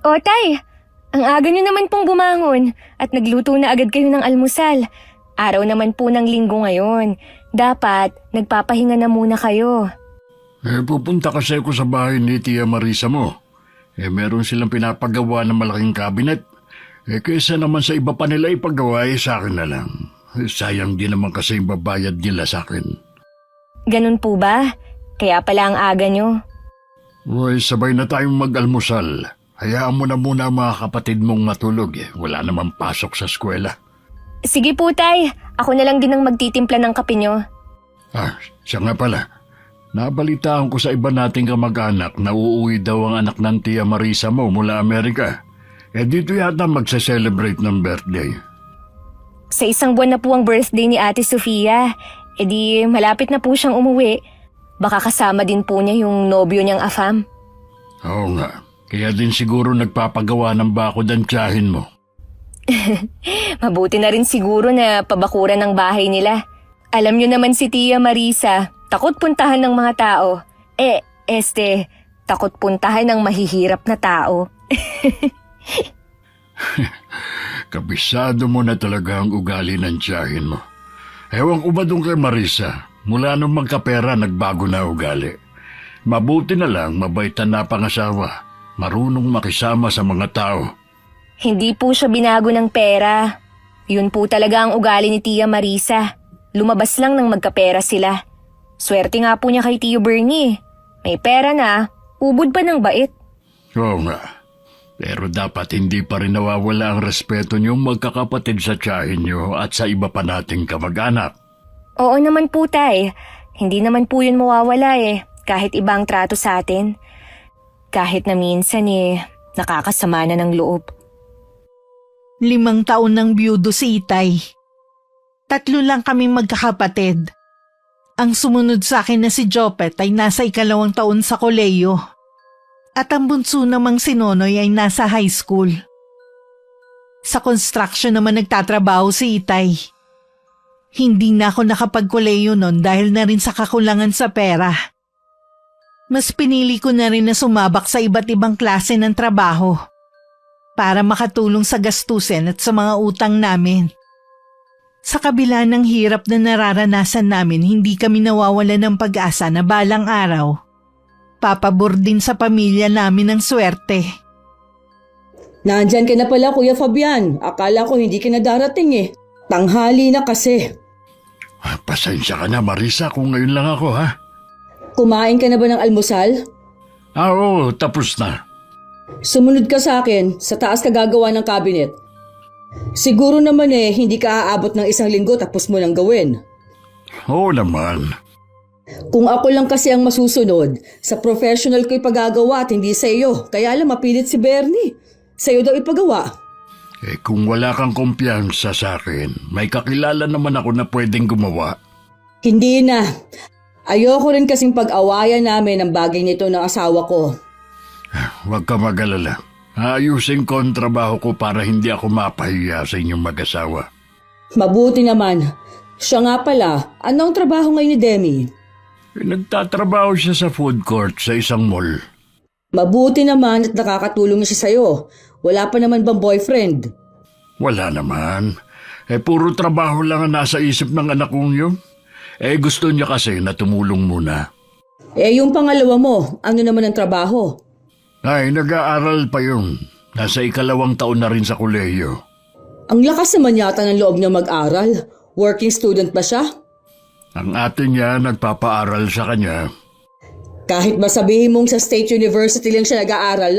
O tay, ang aga nyo naman pong bumangon at nagluto na agad kayo ng almusal. Araw naman po ng linggo ngayon. Dapat nagpapahinga na muna kayo. Pupunta kasi ako sa bahay ni Tia Marisa mo. Meron silang pinapagawa ng malaking kabinet. Kaysa naman sa iba pa nila ipagawa, sa akin na lang. Sayang din naman kasi yung babayad nila sa akin. Ganun po ba? Kaya pala ang aga nyo. Sabay na tayong mag-almusal. Hayaan mo na muna ang mga kapatid mong matulog. Wala namang pasok sa eskwela. Sige po tay, ako na lang din ang magtitimpla ng kape nyo. Siya nga pala. Nabalitaan ko sa iba nating kamag-anak na uuwi daw ang anak ng Tia Marisa mo mula Amerika. Dito yata magse-celebrate ng birthday. Sa isang buwan na po ang birthday ni Ate Sofia. Di malapit na po siyang umuwi. Baka kasama din po niya yung nobyo niyang afam. Oo nga. Kaya din siguro nagpapagawa ng bakod ang tiyahin mo. Mabuti na rin siguro na pabakuran ng bahay nila. Alam niyo naman si Tia Marisa, takot puntahan ng mga tao. Takot puntahan ng mahihirap na tao. Kabisado mo na talaga ang ugali ng tiyahin mo. Ewan ko ba doon kay Marisa? Mula nung magkapera, nagbago na ugali. Mabuti na lang, mabaitan na pangasawa. Marunong makisama sa mga tao. Hindi po siya binago ng pera. Yun po talaga ang ugali ni Tia Marisa. Lumabas lang nang magkapera sila. Swerte nga po niya kay Tio Bernie. May pera na, ubod pa ng bait. Oo nga. Pero dapat hindi pa rin nawawala ang respeto niyong magkakapatid sa tiyahin niyo at sa iba pa nating kamag-anak. Oo naman po tay. Hindi naman po yun mawawala kahit ibang trato sa atin. Kahit na minsan nakakasama na ng loob. 5 taon nang biyudo si Itay. 3 lang kaming magkakapatid. Ang sumunod sa akin na si Jopet ay nasa 2 taon sa koleyo. At ang bunso namang si Nonoy ay nasa high school. Sa construction naman nagtatrabaho si Itay. Hindi na ako nakapagkoleyo noon dahil na rin sa kakulangan sa pera. Mas pinili ko na rin na sumabak sa iba't ibang klase ng trabaho para makatulong sa gastusin at sa mga utang namin. Sa kabila ng hirap na nararanasan namin, hindi kami nawawala ng pag-asa na balang araw. Papabor din sa pamilya namin ng swerte. Nandyan ka na pala, Kuya Fabian. Akala ko hindi ka na darating Tanghali na kasi. Pasensya ka na, Marisa, kung ngayon lang ako, ha? Kumain ka na ba ng almusal? Oo, tapos na. Sumunod ka sa akin, sa taas ka gagawa ng cabinet. Siguro naman hindi ka aabot ng 1 linggo tapos mo nang gawin. Oo naman. Kung ako lang kasi ang masusunod, sa professional ko ipagagawa at hindi sa iyo. Kaya lang mapilit si Bernie. Sa iyo daw ipagawa. Kung wala kang kumpiyansa sa akin, may kakilala naman ako na pwedeng gumawa. Hindi na. Ayoko rin kasing pag-awayan namin ang bagay nito ng asawa ko. Huwag ka mag-alala. Ayusin ko ang trabaho ko para hindi ako mapahiya sa inyong mag-asawa. Mabuti naman. Siya nga pala, anong trabaho ngayon ni Demi? Nagtatrabaho siya sa food court sa isang mall. Mabuti naman at nakakatulong siya sa'yo. Wala pa naman bang boyfriend? Wala naman. Puro trabaho lang ang nasa isip ng anak kong yun. Gusto niya kasi na tumulong muna. Yung pangalawa mo, ano naman ang trabaho? Nag-aaral pa yun. Nasa 2 taon na rin sa kolehiyo. Ang lakas naman yata ng loob niya mag-aral. Working student ba siya? Ang ate niya nagpapaaral sa kanya. Kahit masabihin mong sa State University lang siya nag-aaral,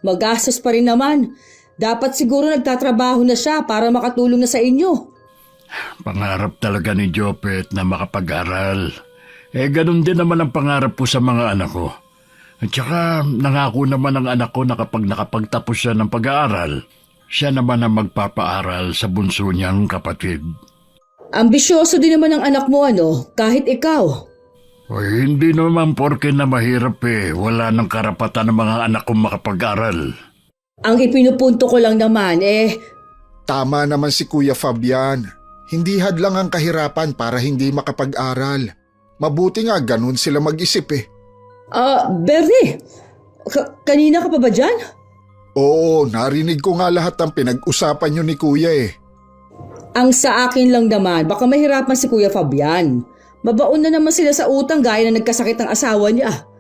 magastos pa rin naman. Dapat siguro nagtatrabaho na siya para makatulong na sa inyo. Pangarap talaga ni Jopet na makapag-aral. Ganun din naman ang pangarap ko sa mga anak ko. At saka nangako naman ang anak ko na kapag nakapagtapos siya ng pag-aaral, siya naman ang magpapaaral sa bunso niyang kapatid. Ambisyoso din naman ang anak mo kahit ikaw. Hindi naman porke na mahirap wala nang karapatan ng mga anak kong makapag-aral. Ang ipinupunto ko lang naman Tama naman si Kuya Fabian. Hindi hadlang ang kahirapan para hindi makapag-aral. Mabuti nga ganun sila mag-isip Bernie, kanina ka pa ba dyan? Oo, narinig ko nga lahat ng pinag-usapan nyo ni Kuya eh. Ang sa akin lang naman, baka mahirapan si Kuya Fabian. Mabaon na naman sila sa utang gaya na nagkasakit ang asawa niya.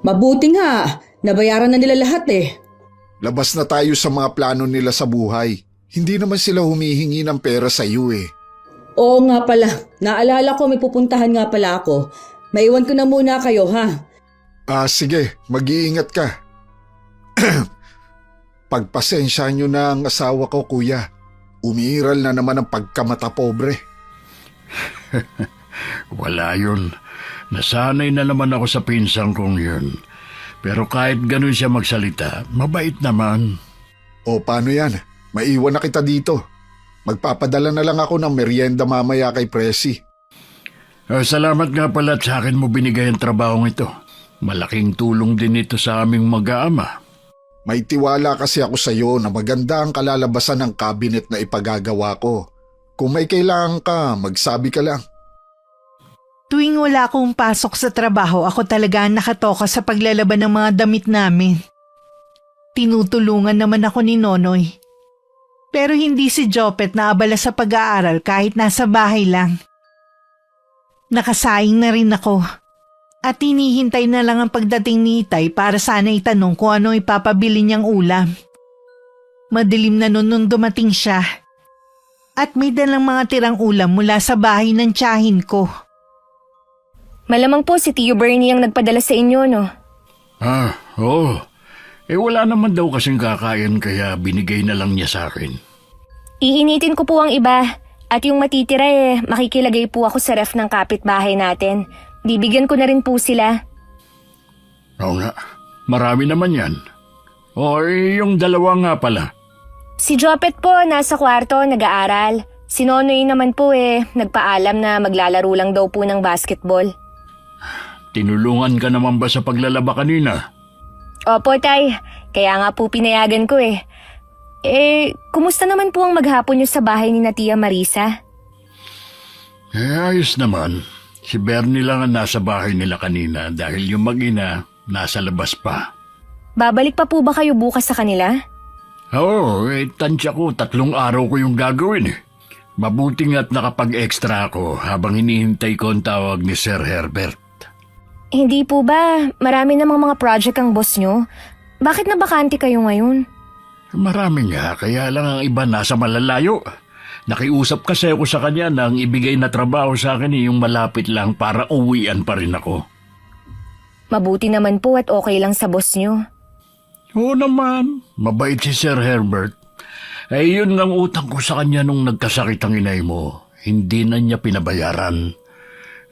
Mabuti nga, nabayaran na nila lahat eh. Labas na tayo sa mga plano nila sa buhay. Hindi naman sila humihingi ng pera sa iyo eh. Oo nga pala, naalala ko may pupuntahan nga pala ako. Maiwan ko na muna kayo ha. Sige, mag-iingat ka. Pagpasensya nyo na ang asawa ko, Kuya. Umiiral na naman ang pagkamata pobre. Wala yun. Nasanay na naman ako sa pinsang kong yun. Pero kahit ganun siya magsalita, mabait naman. O paano yan? Maiwan na kita dito. Magpapadala na lang ako ng merienda mamaya kay Presi. Salamat nga pala at sa akin mo binigay ang trabahong ito. Malaking tulong din ito sa aming mag-aama. May tiwala kasi ako sa iyo na maganda ang kalalabasan ng cabinet na ipagagawa ko. Kung may kailangan ka, magsabi ka lang. Tuwing wala akong pasok sa trabaho, ako talaga ang nakatoka sa paglalaban ng mga damit namin. Tinutulungan naman ako ni Nonoy. Pero hindi si Jopet na abala sa pag-aaral kahit nasa bahay lang. Nakasaing na rin ako. At hinihintay na lang ang pagdating ni Itay para sana itanong kung ano ipapabili niyang ulam. Madilim na nung dumating siya. At may dalang mga tirang ulam mula sa bahay ng tiyahin ko. Malamang po si Tio Bernie ang nagpadala sa inyo, no? Oo. Wala naman daw kasing kakain kaya binigay na lang niya sa akin. Iinitin ko po ang iba. At yung matitira makikilagay po ako sa ref ng kapitbahay natin. Bibigyan ko na rin po sila. Oo nga, marami naman yan. Yung dalawa nga pala. Si Jopet po nasa kwarto nag-aaral. Si Nonoy naman po nagpaalam na maglalaro lang daw po ng basketball. Tinulungan ka naman ba sa paglalaba kanina? Opo, Tay. Kaya nga po pinayagan ko kumusta naman po ang maghapon niyo sa bahay ni na Tia Marisa? Ayos naman. Si Bernie lang ang nasa bahay nila kanina dahil yung mag-ina nasa labas pa. Babalik pa po ba kayo bukas sa kanila? Oo, tansya ko 3 araw ko yung gagawin. Mabuti nga't nakapag-extra ako habang hinihintay ko ang tawag ni Sir Herbert. Hindi po ba? Marami namang mga project ang boss niyo. Bakit nabakante kayo ngayon? Marami nga, kaya lang ang iba nasa malalayo. Nakiusap kasi ako sa kanya na ang ibigay na trabaho sa akin yung malapit lang para uwian pa rin ako. Mabuti naman po at okay lang sa boss niyo. Oo naman, mabait si Sir Herbert. Yun ang utang ko sa kanya nung nagkasakit ang inay mo. Hindi na niya pinabayaran.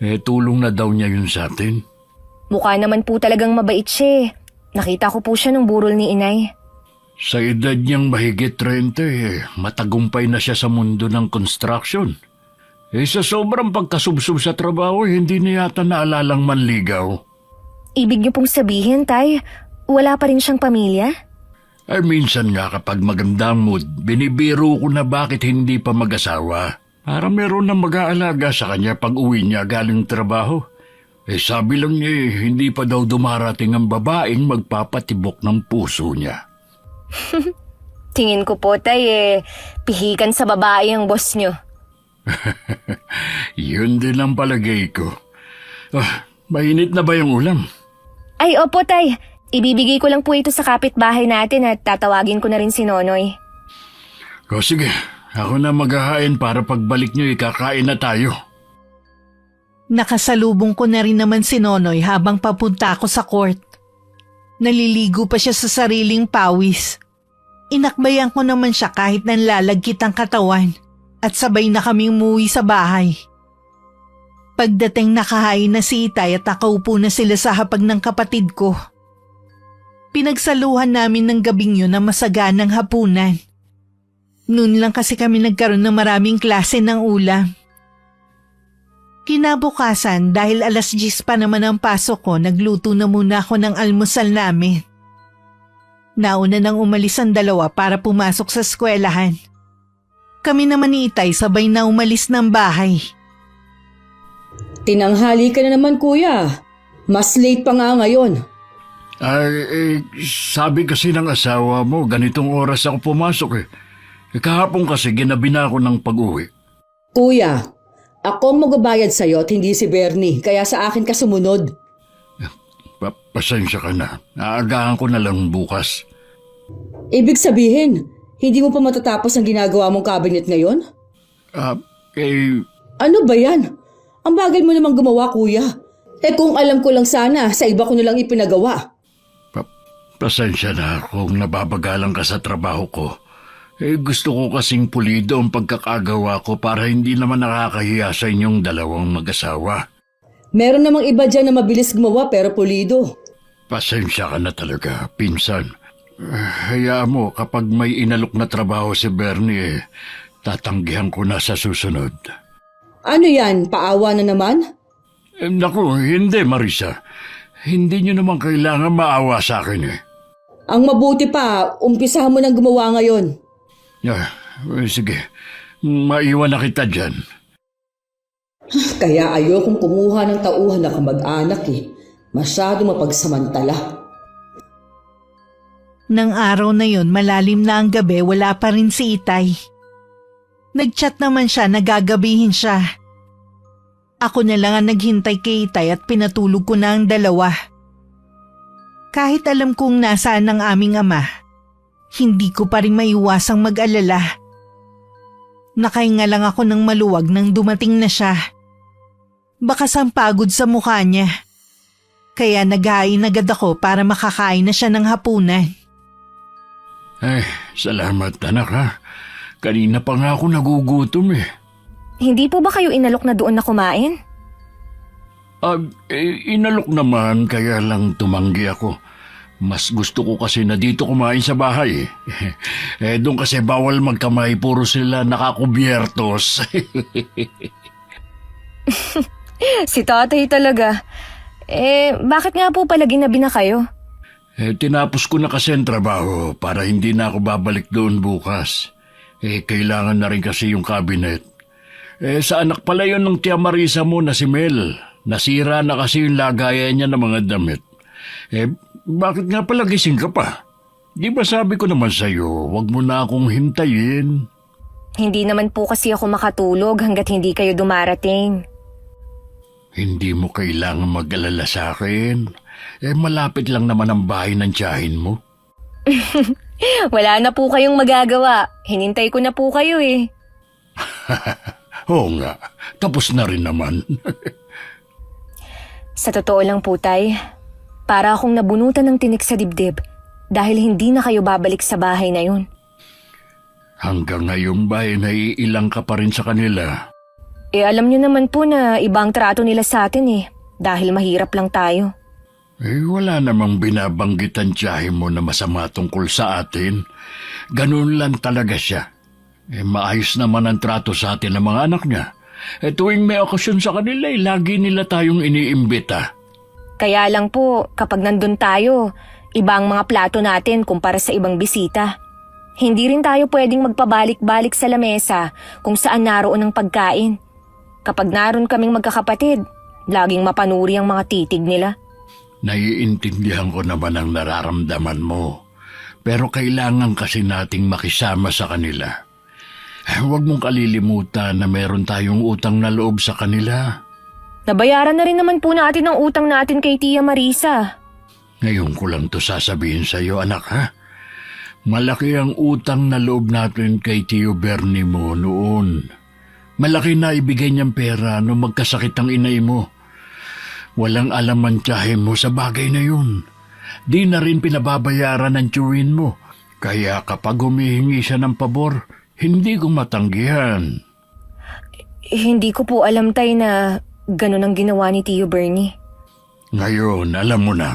Tulong na daw niya yun sa atin. Mukha naman po talagang mabait siya. Nakita ko po siya nung burol ni inay. Sa edad niyang mahigit 30, matagumpay na siya sa mundo ng construction. Sa sobrang pagkasubsob sa trabaho, hindi niya yata naalalang manligaw. Ibig niyo pong sabihin, Tay, wala pa rin siyang pamilya? Minsan nga kapag magandang mood, binibiro ko na bakit hindi pa mag-asawa. Para meron na mag-aalaga sa kanya pag uwi niya galing trabaho. Sabi lang niya hindi pa daw dumarating ang babaeng magpapatibok ng puso niya. Tingin ko po, Tay, pihikan sa babae ang boss niyo. Yun din ang palagay ko. Mainit na ba yung ulam? Ay, opo, Tay. Ibibigay ko lang po ito sa kapitbahay natin at tatawagin ko na rin si Nonoy. Sige, ako na maghahain para pagbalik niyo ikakain na tayo. Nakasalubong ko na rin naman si Nonoy habang papunta ako sa court. Naliligo pa siya sa sariling pawis. Inakbayan ko naman siya kahit nanlalagkit ang katawan at sabay na kaming umuwi sa bahay. Pagdating nakahain na si Itay at nakaupo na sila sa hapag ng kapatid ko. Pinagsaluhan namin ng gabing yun na masaganang hapunan. Noon lang kasi kami nagkaroon ng maraming klase ng ulam. Kinabukasan dahil 10:00 pa naman ang pasok ko, nagluto na muna ako ng almusal namin. Nauna nang umalis ang dalawa para pumasok sa eskwelahan. Kami naman ni Itay sabay na umalis ng bahay. Tinanghali ka na naman kuya. Mas late pa nga ngayon. Ay, sabi kasi ng asawa mo, ganitong oras ako pumasok eh. Kahapon kasi ginabi na ako ng pag-uwi. Kuya, ako ang magbabayad sa'yo at hindi si Bernie, kaya sa akin ka sumunod. Pasensya ka na. Aagahan ko na lang bukas. Ibig sabihin, hindi mo pa matatapos ang ginagawa mong cabinet ngayon? Ano ba yan? Ang bagal mo namang gumawa, kuya. Kung alam ko lang sana, sa iba ko nalang ipinagawa. Pasensya na kung nababagalan ka sa trabaho ko. Gusto ko kasing pulido ang pagkakagawa ko para hindi naman nakakahiya sa inyong dalawang mag-asawa. Meron namang iba dyan na mabilis gumawa pero pulido. Pasensya ka na talaga, pinsan. Hayaan mo, kapag may inalok na trabaho si Bernie, tatanggihan ko na sa susunod. Ano yan? Paawa na naman? Naku, hindi Marisa. Hindi nyo naman kailangan maawa sa akin eh. Ang mabuti pa, umpisahan mo nang gumawa ngayon. Sige, maiwan na kita dyan. Kaya ayokong kumuha ng tauhan na kamag-anak eh. Masyado mapagsamantala. Nang araw na yon, malalim na ang gabi, wala pa rin si Itay. Nagchat naman siya na gagabihin siya. Ako na lang ang naghintay kay Itay at pinatulog ko na ang dalawa. Kahit alam kong nasaan ang aming ama, hindi ko pa rin maiwasang mag-alala. Nakahinga lang ako ng maluwag nang dumating na siya. Baka sampagod sa mukha niya. Kaya naghain agad ako para makakain na siya ng hapunan. Salamat anak ha. Kanina pa nga ako nagugutom eh. Hindi po ba kayo inalok na doon na kumain? Inalok naman kaya lang tumanggi ako. Mas gusto ko kasi na dito kumain sa bahay eh. Doon kasi bawal magkamay, puro sila nakakubyertos. Si tatay talaga. Bakit nga po pala ginabi na kayo? Tinapos ko na kasi ang trabaho para hindi na ako babalik doon bukas. Kailangan na rin kasi yung cabinet. Sa anak pala yun ng Tia Marisa mo na si Mel. Nasira na kasi yung lagayan niya ng mga damit. Bakit nga pala gising ka pa? Di ba sabi ko naman sa'yo, wag mo na akong hintayin. Hindi naman po kasi ako makatulog hanggat hindi kayo dumarating. Hindi mo kailangan mag-alala sa akin. Malapit lang naman ang bahay ng tiyahin mo. Wala na po kayong magagawa. Hinintay ko na po kayo eh. Oo nga, tapos na rin naman. Sa totoo lang po, Tay, para akong nabunutan ng tinik sa dibdib dahil hindi na kayo babalik sa bahay na yun. Hanggang ngayon ba naiilang ka pa rin sa kanila? Alam niyo naman po na ibang trato nila sa atin eh, dahil mahirap lang tayo. Wala namang binabanggit ang tiyahin mo na masama tungkol sa atin. Ganun lang talaga siya. Maayos naman ang trato sa atin ng mga anak niya. Tuwing may okasyon sa kanila, lagi nila tayong iniimbita. Kaya lang po, kapag nandun tayo, ibang mga plato natin kumpara sa ibang bisita. Hindi rin tayo pwedeng magpabalik-balik sa lamesa kung saan naroon ang pagkain. Kapag naroon kaming magkakapatid, laging mapanuri ang mga titig nila. Naiintindihan ko naman ang nararamdaman mo. Pero kailangan kasi nating makisama sa kanila. Huwag mong kalilimutan na meron tayong utang na loob sa kanila. Nabayaran na rin naman po natin ang utang natin kay Tia Marisa. Ngayon ko lang to sasabihin sa iyo, anak ha. Malaki ang utang na loob natin kay Tio Bernie mo noon. Malaki na ibigay niyang pera nung magkasakit ang inay mo. Walang alam ang tiyahin mo sa bagay na yun. Di na rin pinababayaran ang tiyuhin mo. Kaya kapag humihingi siya ng pabor, hindi ko matanggihan. Hindi ko po alam, Tay, na ganun ang ginawa ni Tio Bernie. Ngayon, alam mo na.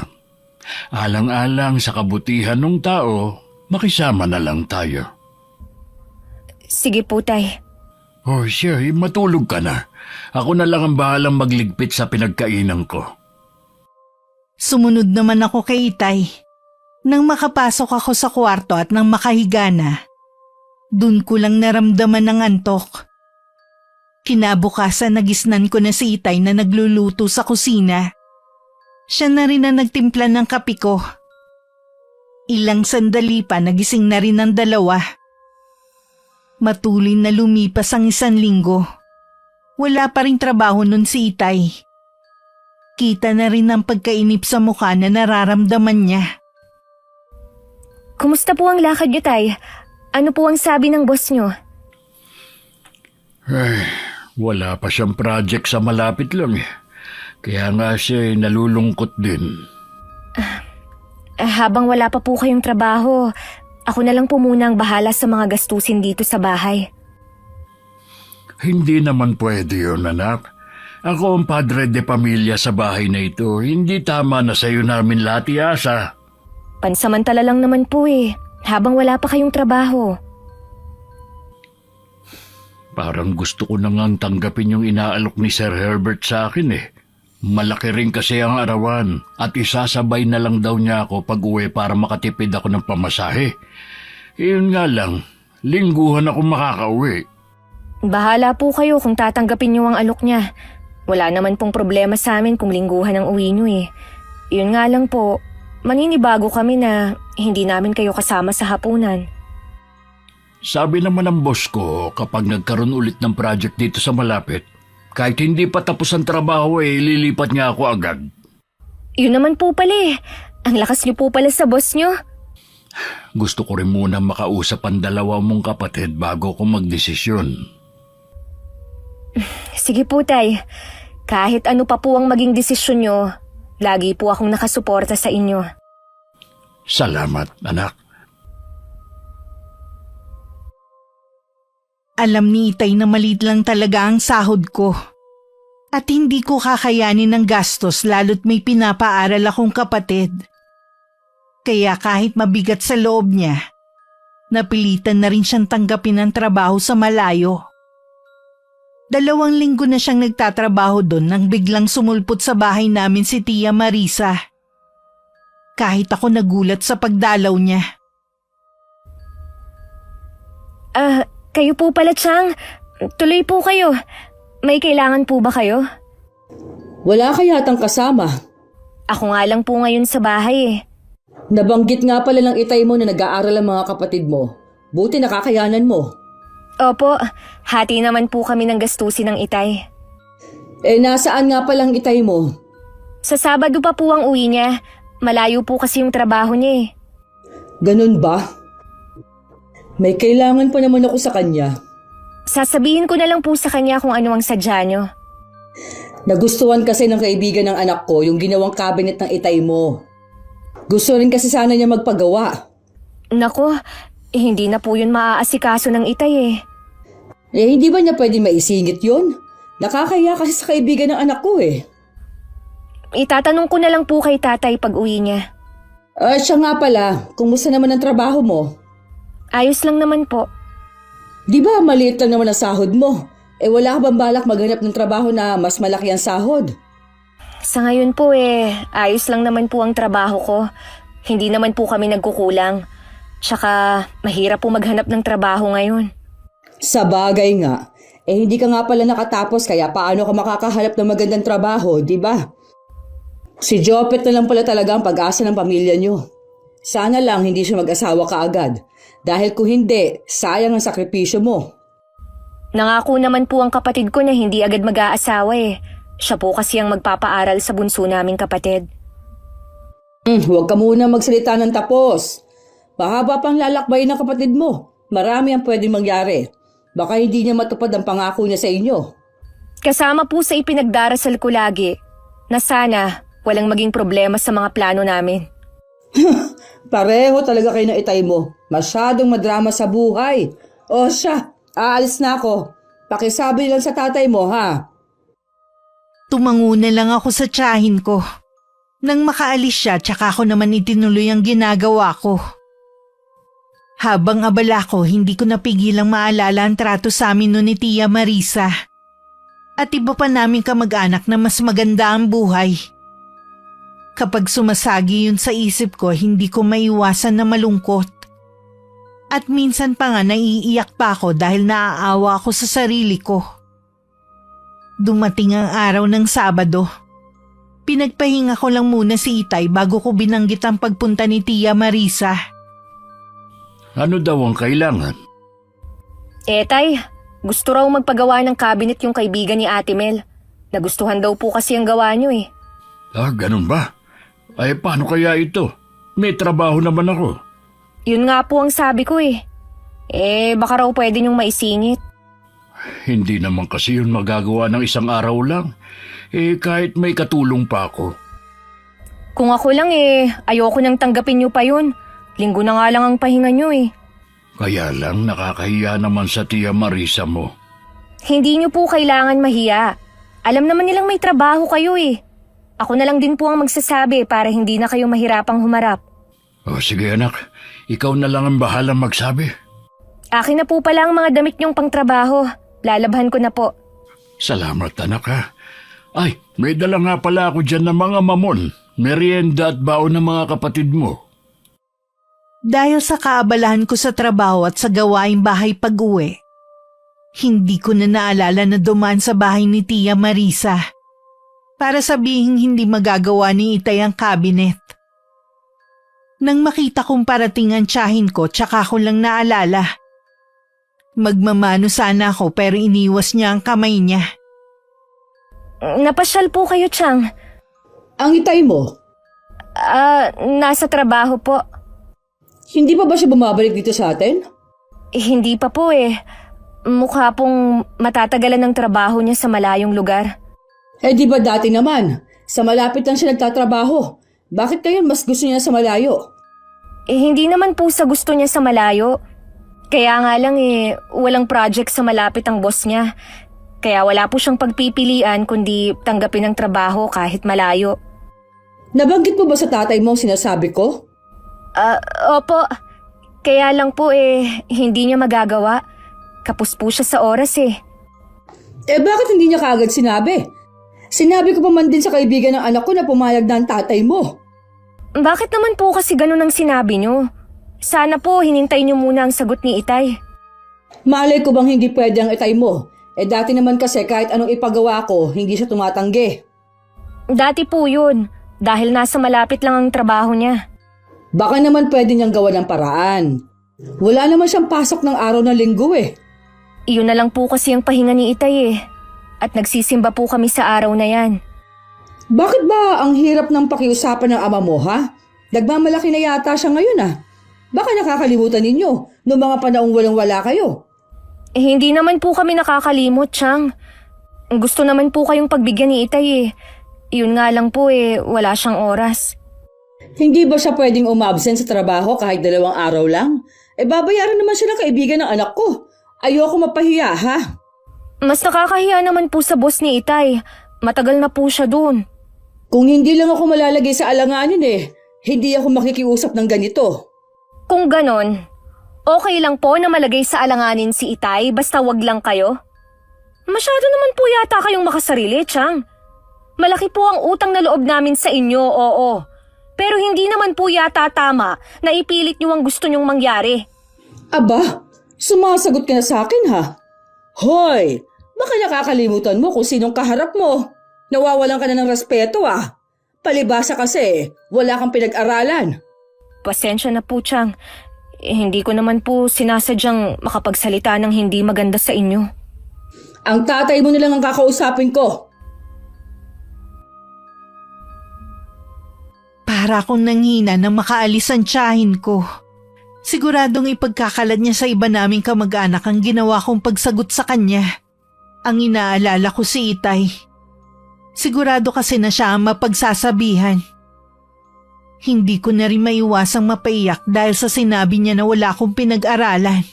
Alang-alang sa kabutihan ng tao, makisama na lang tayo. Sige po, Tay. Siya, matulog ka na. Ako na lang ang bahalang magligpit sa pinagkainan ko. Sumunod naman ako kay Itay. Nang makapasok ako sa kwarto at nang makahiga na, dun ko lang naramdaman ng antok. Kinabukasan nagisnan ko na si Itay na nagluluto sa kusina. Siya na rin ang nagtimpla ng kape ko. Ilang sandali pa nagising na rin ang dalawa. Matuloy na lumipas ang 1 linggo. Wala pa rin trabaho nun si Itay. Kita na rin ang pagkainip sa mukha na nararamdaman niya. Kumusta po ang lakad niyo, Tay? Ano po ang sabi ng boss niyo? Wala pa siyang project sa malapit lang eh. Kaya nga siya nalulungkot din. Habang wala pa po kayong trabaho, ako na lang po muna ang bahala sa mga gastusin dito sa bahay. Hindi naman pwede yun, anak. Ako ang padre de pamilya sa bahay na ito. Hindi tama na sa'yo namin lahat iasa. Pansamantala lang naman po habang wala pa kayong trabaho. Parang gusto ko na ngang tanggapin yung inaalok ni Sir Herbert sa akin eh. Malaki rin kasi ang arawan at isasabay na lang daw niya ako pag-uwi para makatipid ako ng pamasahe. Iyon nga lang, lingguhan ako makakauwi. Bahala po kayo kung tatanggapin niyo ang alok niya. Wala naman pong problema sa amin kung lingguhan ang uwi niyo eh. Iyon nga lang po, maninibago kami na hindi namin kayo kasama sa hapunan. Sabi naman ng boss ko kapag nagkaroon ulit ng project dito sa malapit, kahit hindi pa tapos ang trabaho lilipat niya ako agad. Yun naman po pala Ang lakas niyo po pala sa boss niyo. Gusto ko rin muna makausap ang dalawa mong kapatid bago ko magdesisyon. Sige po, Tay. Kahit ano pa po ang maging desisyon niyo, lagi po akong nakasuporta sa inyo. Salamat, anak. Alam ni Itay na maliit lang talaga ang sahod ko. At hindi ko kakayanin ng gastos lalo't may pinapaaral akong kapatid. Kaya kahit mabigat sa loob niya, napilitan na rin siyang tanggapin ang trabaho sa malayo. 2 linggo na siyang nagtatrabaho doon nang biglang sumulpot sa bahay namin si Tia Marisa. Kahit ako nagulat sa pagdalaw niya. Kayo po pala, Chang. Tuloy po kayo. May kailangan po ba kayo? Wala ka yatang kasama. Ako nga lang po ngayon sa bahay Nabanggit nga pala ng Itay mo na nag-aaral ang mga kapatid mo. Buti nakakayanan mo. Opo, hati naman po kami ng gastusin ng Itay. Nasaan nga palang Itay mo? Sa Sabado pa po ang uwi niya. Malayo po kasi yung trabaho niya Ganun ba? May kailangan pa naman ako sa kanya. Sasabihin ko na lang po sa kanya kung ano ang sadya niyo. Nagustuhan kasi ng kaibigan ng anak ko yung ginawang cabinet ng Itay mo. Gusto rin kasi sana niya magpagawa. Nako, hindi na po yun maaasikaso ng Itay Hindi ba niya pwede maisingit yun? Nakakaya kasi sa kaibigan ng anak ko Itatanong ko na lang po kay tatay pag uwi niya. Siya nga pala, kumusta naman ang trabaho mo? Ayos lang naman po. Di ba maliit lang naman ang sahod mo? Wala ka bang balak maghanap ng trabaho na mas malaki ang sahod? Sa ngayon po ayos lang naman po ang trabaho ko. Hindi naman po kami nagkukulang. Tsaka mahirap po maghanap ng trabaho ngayon. Sa bagay nga. Hindi ka nga pala nakatapos kaya paano ka makakahanap ng magandang trabaho, di ba? Si Jopet na lang pala talaga ang pag-asa ng pamilya niyo. Sana lang hindi siya mag-asawa kaagad. Dahil kung hindi, sayang ang sakripisyo mo. Nangako naman po ang kapatid ko na hindi agad mag-aasawa Siya po kasi ang magpapaaral sa bunso naming kapatid. Huwag ka muna magsalita ng tapos. Mahaba pang lalakbay ng kapatid mo. Marami ang pwedeng mangyari. Baka hindi niya matupad ang pangako niya sa inyo. Kasama po sa ipinagdarasal ko lagi na sana walang maging problema sa mga plano namin. Pareho talaga kayo ng Itay mo. Masyadong madrama sa buhay. O siya, aalis na ako. Pakisabi lang sa tatay mo, ha? Tumango na lang ako sa tiyahin ko. Nang makaalis siya, tsaka ako naman itinuloy ang ginagawa ko. Habang abala ko, hindi ko napigilang maalala ang trato sa amin noon ni Tia Marisa. At iba pa namin kamag-anak na mas maganda ang buhay. Kapag sumasagi yun sa isip ko, hindi ko maiwasan na malungkot. At minsan pa nga naiiyak pa ako dahil naaawa ako sa sarili ko. Dumating ang araw ng Sabado. Pinagpahinga ko lang muna si Itay bago ko binanggit ang pagpunta ni Tia Marisa. Ano daw ang kailangan? Tay, gusto raw magpagawa ng cabinet yung kaibigan ni Ate Mel. Nagustuhan daw po kasi ang gawa niyo eh. Ganun ba? Ay, paano kaya ito? May trabaho naman ako. Yun nga po ang sabi ko eh. Baka raw pwede niyong maisingit. Hindi naman kasi yun magagawa ng isang araw lang. Kahit may katulong pa ako. Kung ako lang ayoko nang tanggapin niyo pa yun. Linggo na nga lang ang pahinga niyo eh. Kaya lang nakakahiya naman sa Tia Marisa mo. Hindi niyo po kailangan mahiya. Alam naman nilang may trabaho kayo eh. Ako na lang din po ang magsasabi para hindi na kayo mahirapang humarap. Sige anak, ikaw na lang ang bahalang magsabi. Akin na po pala ang mga damit niyong pangtrabaho. Lalabhan ko na po. Salamat anak ha. Ay, may dala nga pala ako dyan ng mga mamon, merienda at baon ng mga kapatid mo. Dahil sa kaabalahan ko sa trabaho at sa gawaing bahay pag-uwi, hindi ko na naalala na dumaan sa bahay ni Tia Marisa para sabihin hindi magagawa ni Itay ang cabinet. Nang makita kong parating ang tiyahin ko, tsaka ko lang naalala. Magmamano sana ako pero iniwas niya ang kamay niya. Napasyal po kayo, Chang. Ang Itay mo, Nasa trabaho po. hindi pa ba siya bumabalik dito sa atin? Hindi pa po eh. Mukha pong matatagalan ng trabaho niya sa malayong lugar. Di ba dati naman? Sa malapit lang siya nagtatrabaho. Bakit ngayon mas gusto niya sa malayo? Hindi naman po sa gusto niya sa malayo. Kaya nga lang walang project sa malapit ang boss niya. Kaya wala po siyang pagpipilian kundi tanggapin ang trabaho kahit malayo. Nabanggit mo ba sa tatay mo ang sinasabi ko? Opo. Kaya lang po hindi niya magagawa. Kapos po siya sa oras Bakit hindi niya kaagad sinabi? Sinabi ko pa man din sa kaibigan ng anak ko na pumayag na ang tatay mo. Bakit naman po kasi ganun ang sinabi niyo? Sana po hinintay niyo muna ang sagot ni Itay. Malay ko bang hindi pwede ang Itay mo? Dati naman kasi kahit anong ipagawa ko, hindi siya tumatanggi. Dati po yun, dahil nasa malapit lang ang trabaho niya. Baka naman pwede niyang gawa ng paraan. Wala naman siyang pasok ng araw ng linggo Iyon na lang po kasi ang pahinga ni Itay At nagsisimba po kami sa araw na yan. Bakit ba ang hirap ng pakiusapan ng ama mo, ha? Nagmamalaki na yata siya ngayon, Baka nakakalimutan ninyo noong mga panahong walang-wala kayo. Hindi naman po kami nakakalimot, Chang. Gusto naman po kayong pagbigyan ni Itay Yun nga lang po wala siyang oras. Hindi ba siya pwedeng umabsent sa trabaho kahit 2 araw lang? Babayaran naman siya ng kaibigan ng anak ko. Ayoko mapahiya, ha? Mas nakakahiya naman po sa boss ni Itay. Matagal na po siya doon. Kung hindi lang ako malalagay sa alanganin hindi ako makikiusap ng ganito. Kung ganon, okay lang po na malagay sa alanganin si Itay basta wag lang kayo? Masyado naman po yata kayong makasarili, Chang. Malaki po ang utang na loob namin sa inyo, oo. Pero hindi naman po yata tama na ipilit niyo ang gusto niyong mangyari. Aba, sumasagot ka na sa akin, ha? Hoy, baka nakakalimutan mo kung sinong kaharap mo. Nawawalan ka na ng respeto, Palibasa kasi, wala kang pinag-aralan. Pasensya na po, Chang. Hindi ko naman po sinasadyang makapagsalita ng hindi maganda sa inyo. Ang tatay mo nilang ang kakausapin ko. Para akong nanghina nang makaalis ang tiyahin ko. Siguradong ipagkakalat niya sa iba naming kamag-anak ang ginawa kong pagsagot sa kanya. Ang inaalala ko si Itay. Sigurado kasi na siya ang mapagsasabihan. Hindi ko na rin maiwasang mapaiyak dahil sa sinabi niya na wala akong pinag-aralan.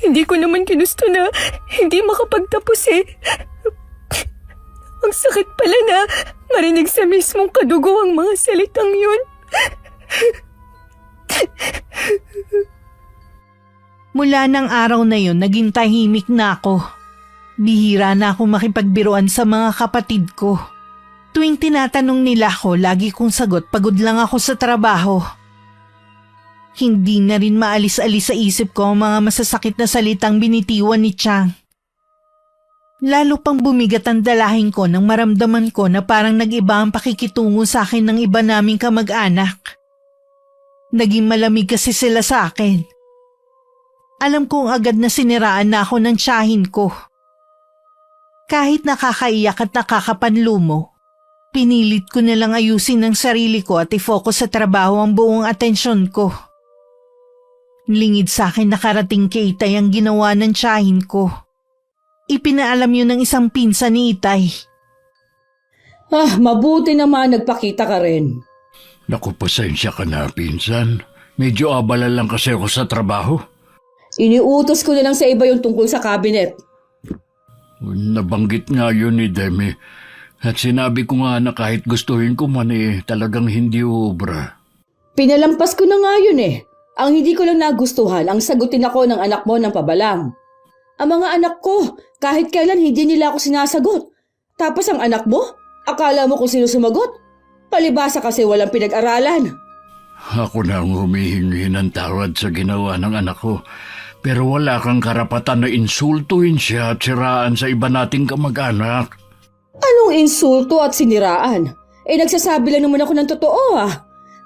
Hindi ko naman ginusto na hindi makapagtapos Ang sakit pala na marinig sa mismong kadugo ang mga salitang yun. Mula ng araw na yun, naging tahimik na ako. Bihira na akong makipagbiruan sa mga kapatid ko. Tuwing tinatanong nila ako, lagi kong sagot pagod lang ako sa trabaho. Hindi na rin maalis-alis sa isip ko ang mga masasakit na salitang binitiwan ni Chang. Lalo pang bumigat ang dalahin ko nang maramdaman ko na parang nag-iba ang pakikitungo sa akin ng iba naming kamag-anak. Naging malamig kasi sila sa akin. Alam kong agad na siniraan na ako ng tiyahin ko. Kahit nakakaiyak at nakakapanlumo, pinilit ko nilang ayusin ang sarili ko at i-focus sa trabaho ang buong atensyon ko. Lingid sa akin nakarating kay Itay ang ginawa ng tiyahin ko. Ipinaalam yun ng isang pinsan ni Itay. Mabuti naman nagpakita ka rin. Naku, pasensya ka na, pinsan. Medyo abala lang kasi ako sa trabaho. Iniutos ko na lang sa iba yung tungkol sa cabinet. Nabanggit nga yun ni Demi. At sinabi ko nga na kahit gustuhin ko man talagang hindi uubra. Pinalampas ko na nga yun eh. Ang hindi ko lang nagustuhan, ang sagutin ako ng anak mo ng pabalang. Ang mga anak ko, kahit kailan hindi nila ako sinasagot. Tapos ang anak mo, akala mo kung sino sumagot? Palibasa kasi walang pinag-aralan. Ako na ang humihingi ng tawad sa ginawa ng anak ko. Pero wala kang karapatan na insultuin siya at siraan sa iba nating kamag-anak. Anong insulto at siniraan? Nagsasabi lang naman ako ng totoo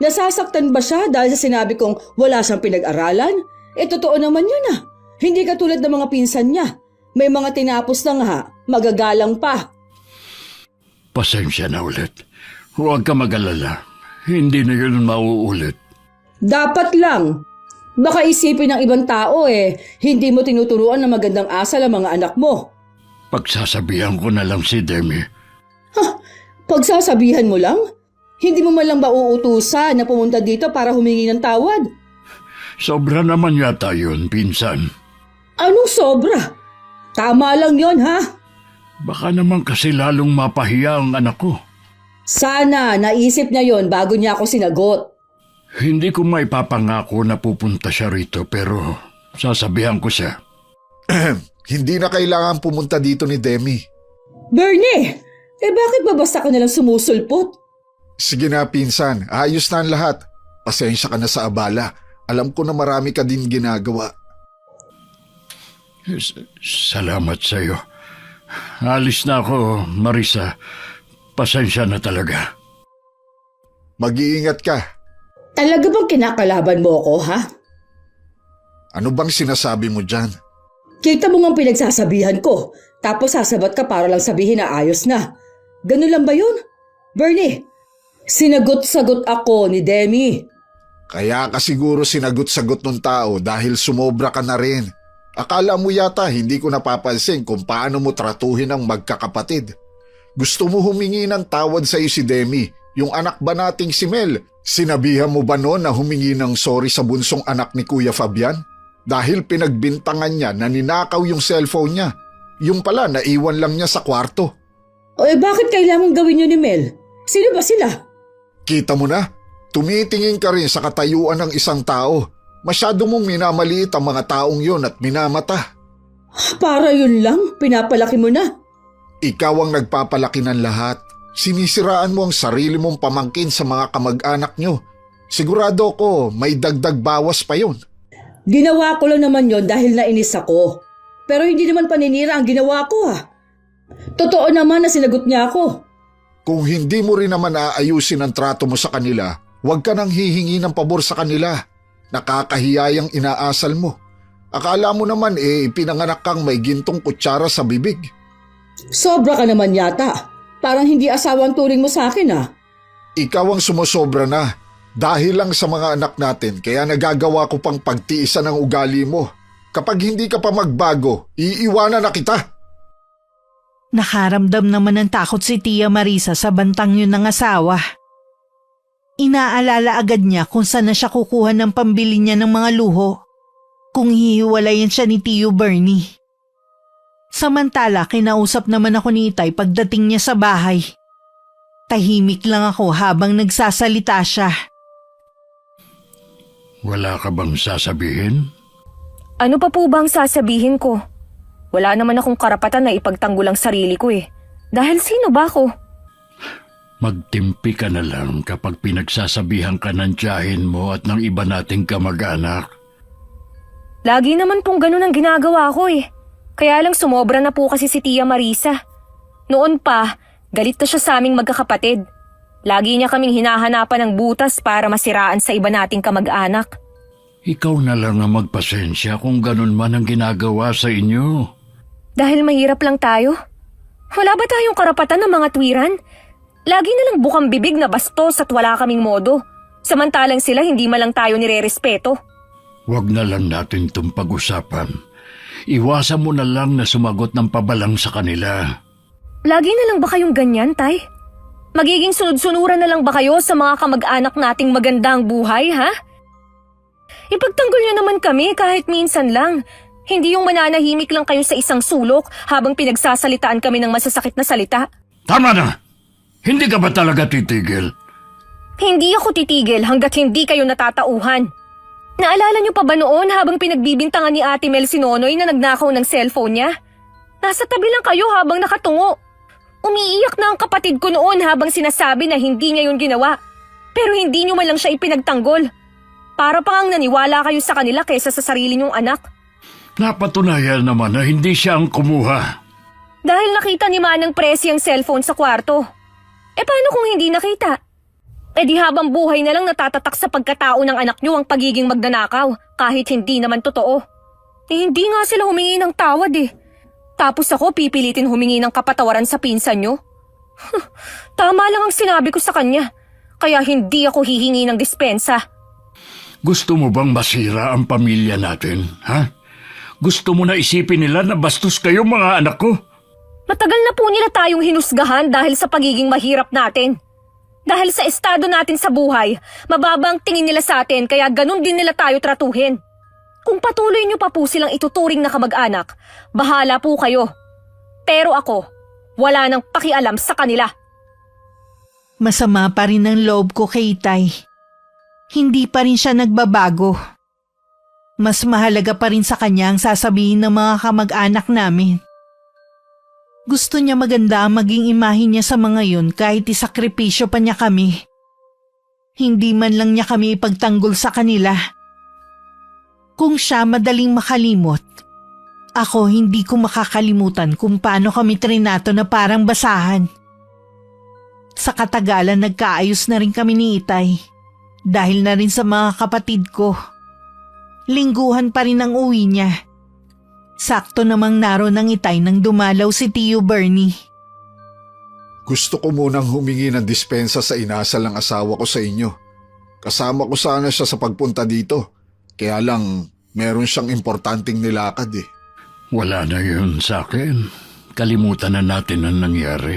Nasasaktan ba siya dahil sa sinabi kong wala siyang pinag-aralan? Totoo naman yun Hindi katulad ng mga pinsan niya. May mga tinapos na nga, magagalang pa. Pasensya na ulit. Huwag ka mag-alala. Hindi na yun mauulit. Dapat lang. Baka isipin ng ibang tao hindi mo tinuturuan ng magandang asal ang mga anak mo. Pagsasabihan ko na lang si Demi. Pagsasabihan mo lang? Hindi mo man lang ba uutusan na pumunta dito para humingi ng tawad? Sobra naman yata yun, pinsan. Anong sobra? Tama lang yon Baka naman kasi lalong mapahiya ang anak ko. Sana naisip niya yon bago niya ako sinagot. Hindi ko maipapangako na pupunta siya rito pero sasabihan ko siya. Hindi na kailangan pumunta dito ni Demi. Bernie, bakit ba basta ka nalang sumusulpot? Sige na pinsan, ayos na ang lahat. Pasensya ka na sa abala. Alam ko na marami ka din ginagawa. Salamat sa iyo. Alis na ako, Marisa. Pasensya na talaga. Mag-iingat ka. Talaga bang kinakalaban mo ako, Ano bang sinasabi mo dyan? Kita mo nga pinagsasabihan ko, tapos sasabat ka para lang sabihin na ayos na. Ganun lang ba yun? Bernie, sinagot-sagot ako ni Demi. Kaya ka siguro sinagot-sagot ng tao dahil sumobra ka na rin. Akala mo yata hindi ko napapansin kung paano mo tratuhin ang magkakapatid. Gusto mo humingi ng tawad sa iyo si Demi, yung anak ba nating si Mel? Sinabihan mo ba noon na humingi ng sorry sa bunsong anak ni Kuya Fabian? Dahil pinagbintangan niya na ninakaw yung cellphone niya. Yung pala naiwan lang niya sa kwarto. Bakit kailangan gawin yun ni Mel? Sino ba sila? Kita mo na? Tumitingin ka rin sa katayuan ng isang tao. Masyado mong minamaliit ang mga taong yon at minamata. Para yun lang, pinapalaki mo na. Ikaw ang nagpapalaki ng lahat. Sinisiraan mo ang sarili mong pamangkin sa mga kamag-anak nyo. Sigurado ko may dagdag bawas pa yun. Ginawa ko lang naman yon dahil nainis ako. Pero hindi naman paninira ang ginawa ko Totoo naman na sinagot niya ako. Kung hindi mo rin naman aayusin ang trato mo sa kanila, huwag ka nang hihingi ng pabor sa kanila. Nakakahiyayang inaasal mo. Akala mo naman pinanganak kang may gintong kutsara sa bibig. Sobra ka naman yata. Parang hindi asawa ang turing mo sa akin Ikaw ang sumusobra na. Dahil lang sa mga anak natin kaya nagagawa ko pang pagtiisan ang ugali mo. Kapag hindi ka pa magbago, iiwanan na kita. Nakaramdam naman ng takot si Tia Marisa sa bantang yun ng asawa. Inaalala agad niya kung saan na siya kukuha ng pambili niya ng mga luho. Kung hihiwalayan siya ni Tio Bernie. Samantala, kinausap naman ako ni Itay pagdating niya sa bahay. Tahimik lang ako habang nagsasalita siya. Wala ka bang sasabihin? Ano pa po bang sasabihin ko? Wala naman akong karapatan na ipagtanggol ang sarili ko Dahil sino ba ako? Magtimpi ka na lang kapag pinagsasabihan ka ng tiyahin mo at ng iba nating kamag-anak. Lagi naman pong ganun ang ginagawa ko Kaya lang sumobra na po kasi si Tia Marisa. Noon pa, galit na siya sa aming magkakapatid. Lagi niya kaming hinahanapan ng butas para masiraan sa iba nating kamag-anak. Ikaw na lang ang magpasensya kung ganun man ang ginagawa sa inyo. Dahil mahirap lang tayo. Wala ba tayong karapatan ng mga tuwiran? Lagi na lang bukang bibig na bastos at wala kaming modo. Samantalang sila hindi man lang tayo nire-respeto. Huwag na lang natin itong pag-usapan. Iwasan mo na lang na sumagot ng pabalang sa kanila. Lagi na lang ba kayong ganyan, Tay? Magiging sunod-sunuran na lang ba kayo sa mga kamag-anak nating magandang buhay, ha? Ipagtanggol niyo naman kami kahit minsan lang. Hindi yung mananahimik lang kayo sa isang sulok habang pinagsasalitaan kami ng masasakit na salita. Tama na! Hindi ka ba talaga titigil? Hindi ako titigil hanggat hindi kayo natatauhan. Naalala niyo pa ba noon habang pinagbibintangan ni Ate Mel si Nonoy na nagnakaw ng cellphone niya? Nasa tabi lang kayo habang nakatungo. Umiiyak na ang kapatid ko noon habang sinasabi na hindi niya yun ginawa. Pero hindi niyo man lang siya ipinagtanggol. Para pa ngang naniwala kayo sa kanila kaysa sa sarili niyong anak. Napatunayan naman na hindi siya ang kumuha. Dahil nakita ni Manang Presi ang cellphone sa kwarto. Paano kung hindi nakita? Di habang buhay na lang natatatak sa pagkatao ng anak niyo ang pagiging magnanakaw kahit hindi naman totoo. Hindi nga sila humingi ng tawad Tapos ako pipilitin humingi ng kapatawaran sa pinsan niyo? Tama lang ang sinabi ko sa kanya. Kaya hindi ako hihingi ng dispensa. Gusto mo bang masira ang pamilya natin, ha? Gusto mo na isipin nila na bastos kayo mga anak ko? Matagal na po nila tayong hinusgahan dahil sa pagiging mahirap natin. Dahil sa estado natin sa buhay, mababa ang tingin nila sa atin kaya ganun din nila tayo tratuhin. Kung patuloy niyo pa po silang ituturing na kamag-anak, bahala po kayo. Pero ako, wala nang pakialam sa kanila. Masama pa rin ang loob ko kay Itay. Hindi pa rin siya nagbabago. Mas mahalaga pa rin sa kanya ang sasabihin ng mga kamag-anak namin. Gusto niya maganda ang maging imahe niya sa mga yun kahit isakripisyo pa niya kami. Hindi man lang niya kami ipagtanggol sa kanila. Kung siya madaling makalimot, ako hindi ko makakalimutan kung paano kami trinato na parang basahan. Sa katagalan nagkaayos na rin kami ni Itay dahil na rin sa mga kapatid ko. Lingguhan pa rin ang uwi niya. Sakto namang naroon ng Itay nang dumalaw si Tio Bernie. Gusto ko munang humingi ng dispensa sa inasal ng asawa ko sa inyo. Kasama ko sana siya sa pagpunta dito. Kaya lang, meron siyang importanteng nilakad Wala na yun sa akin. Kalimutan na natin ang nangyari.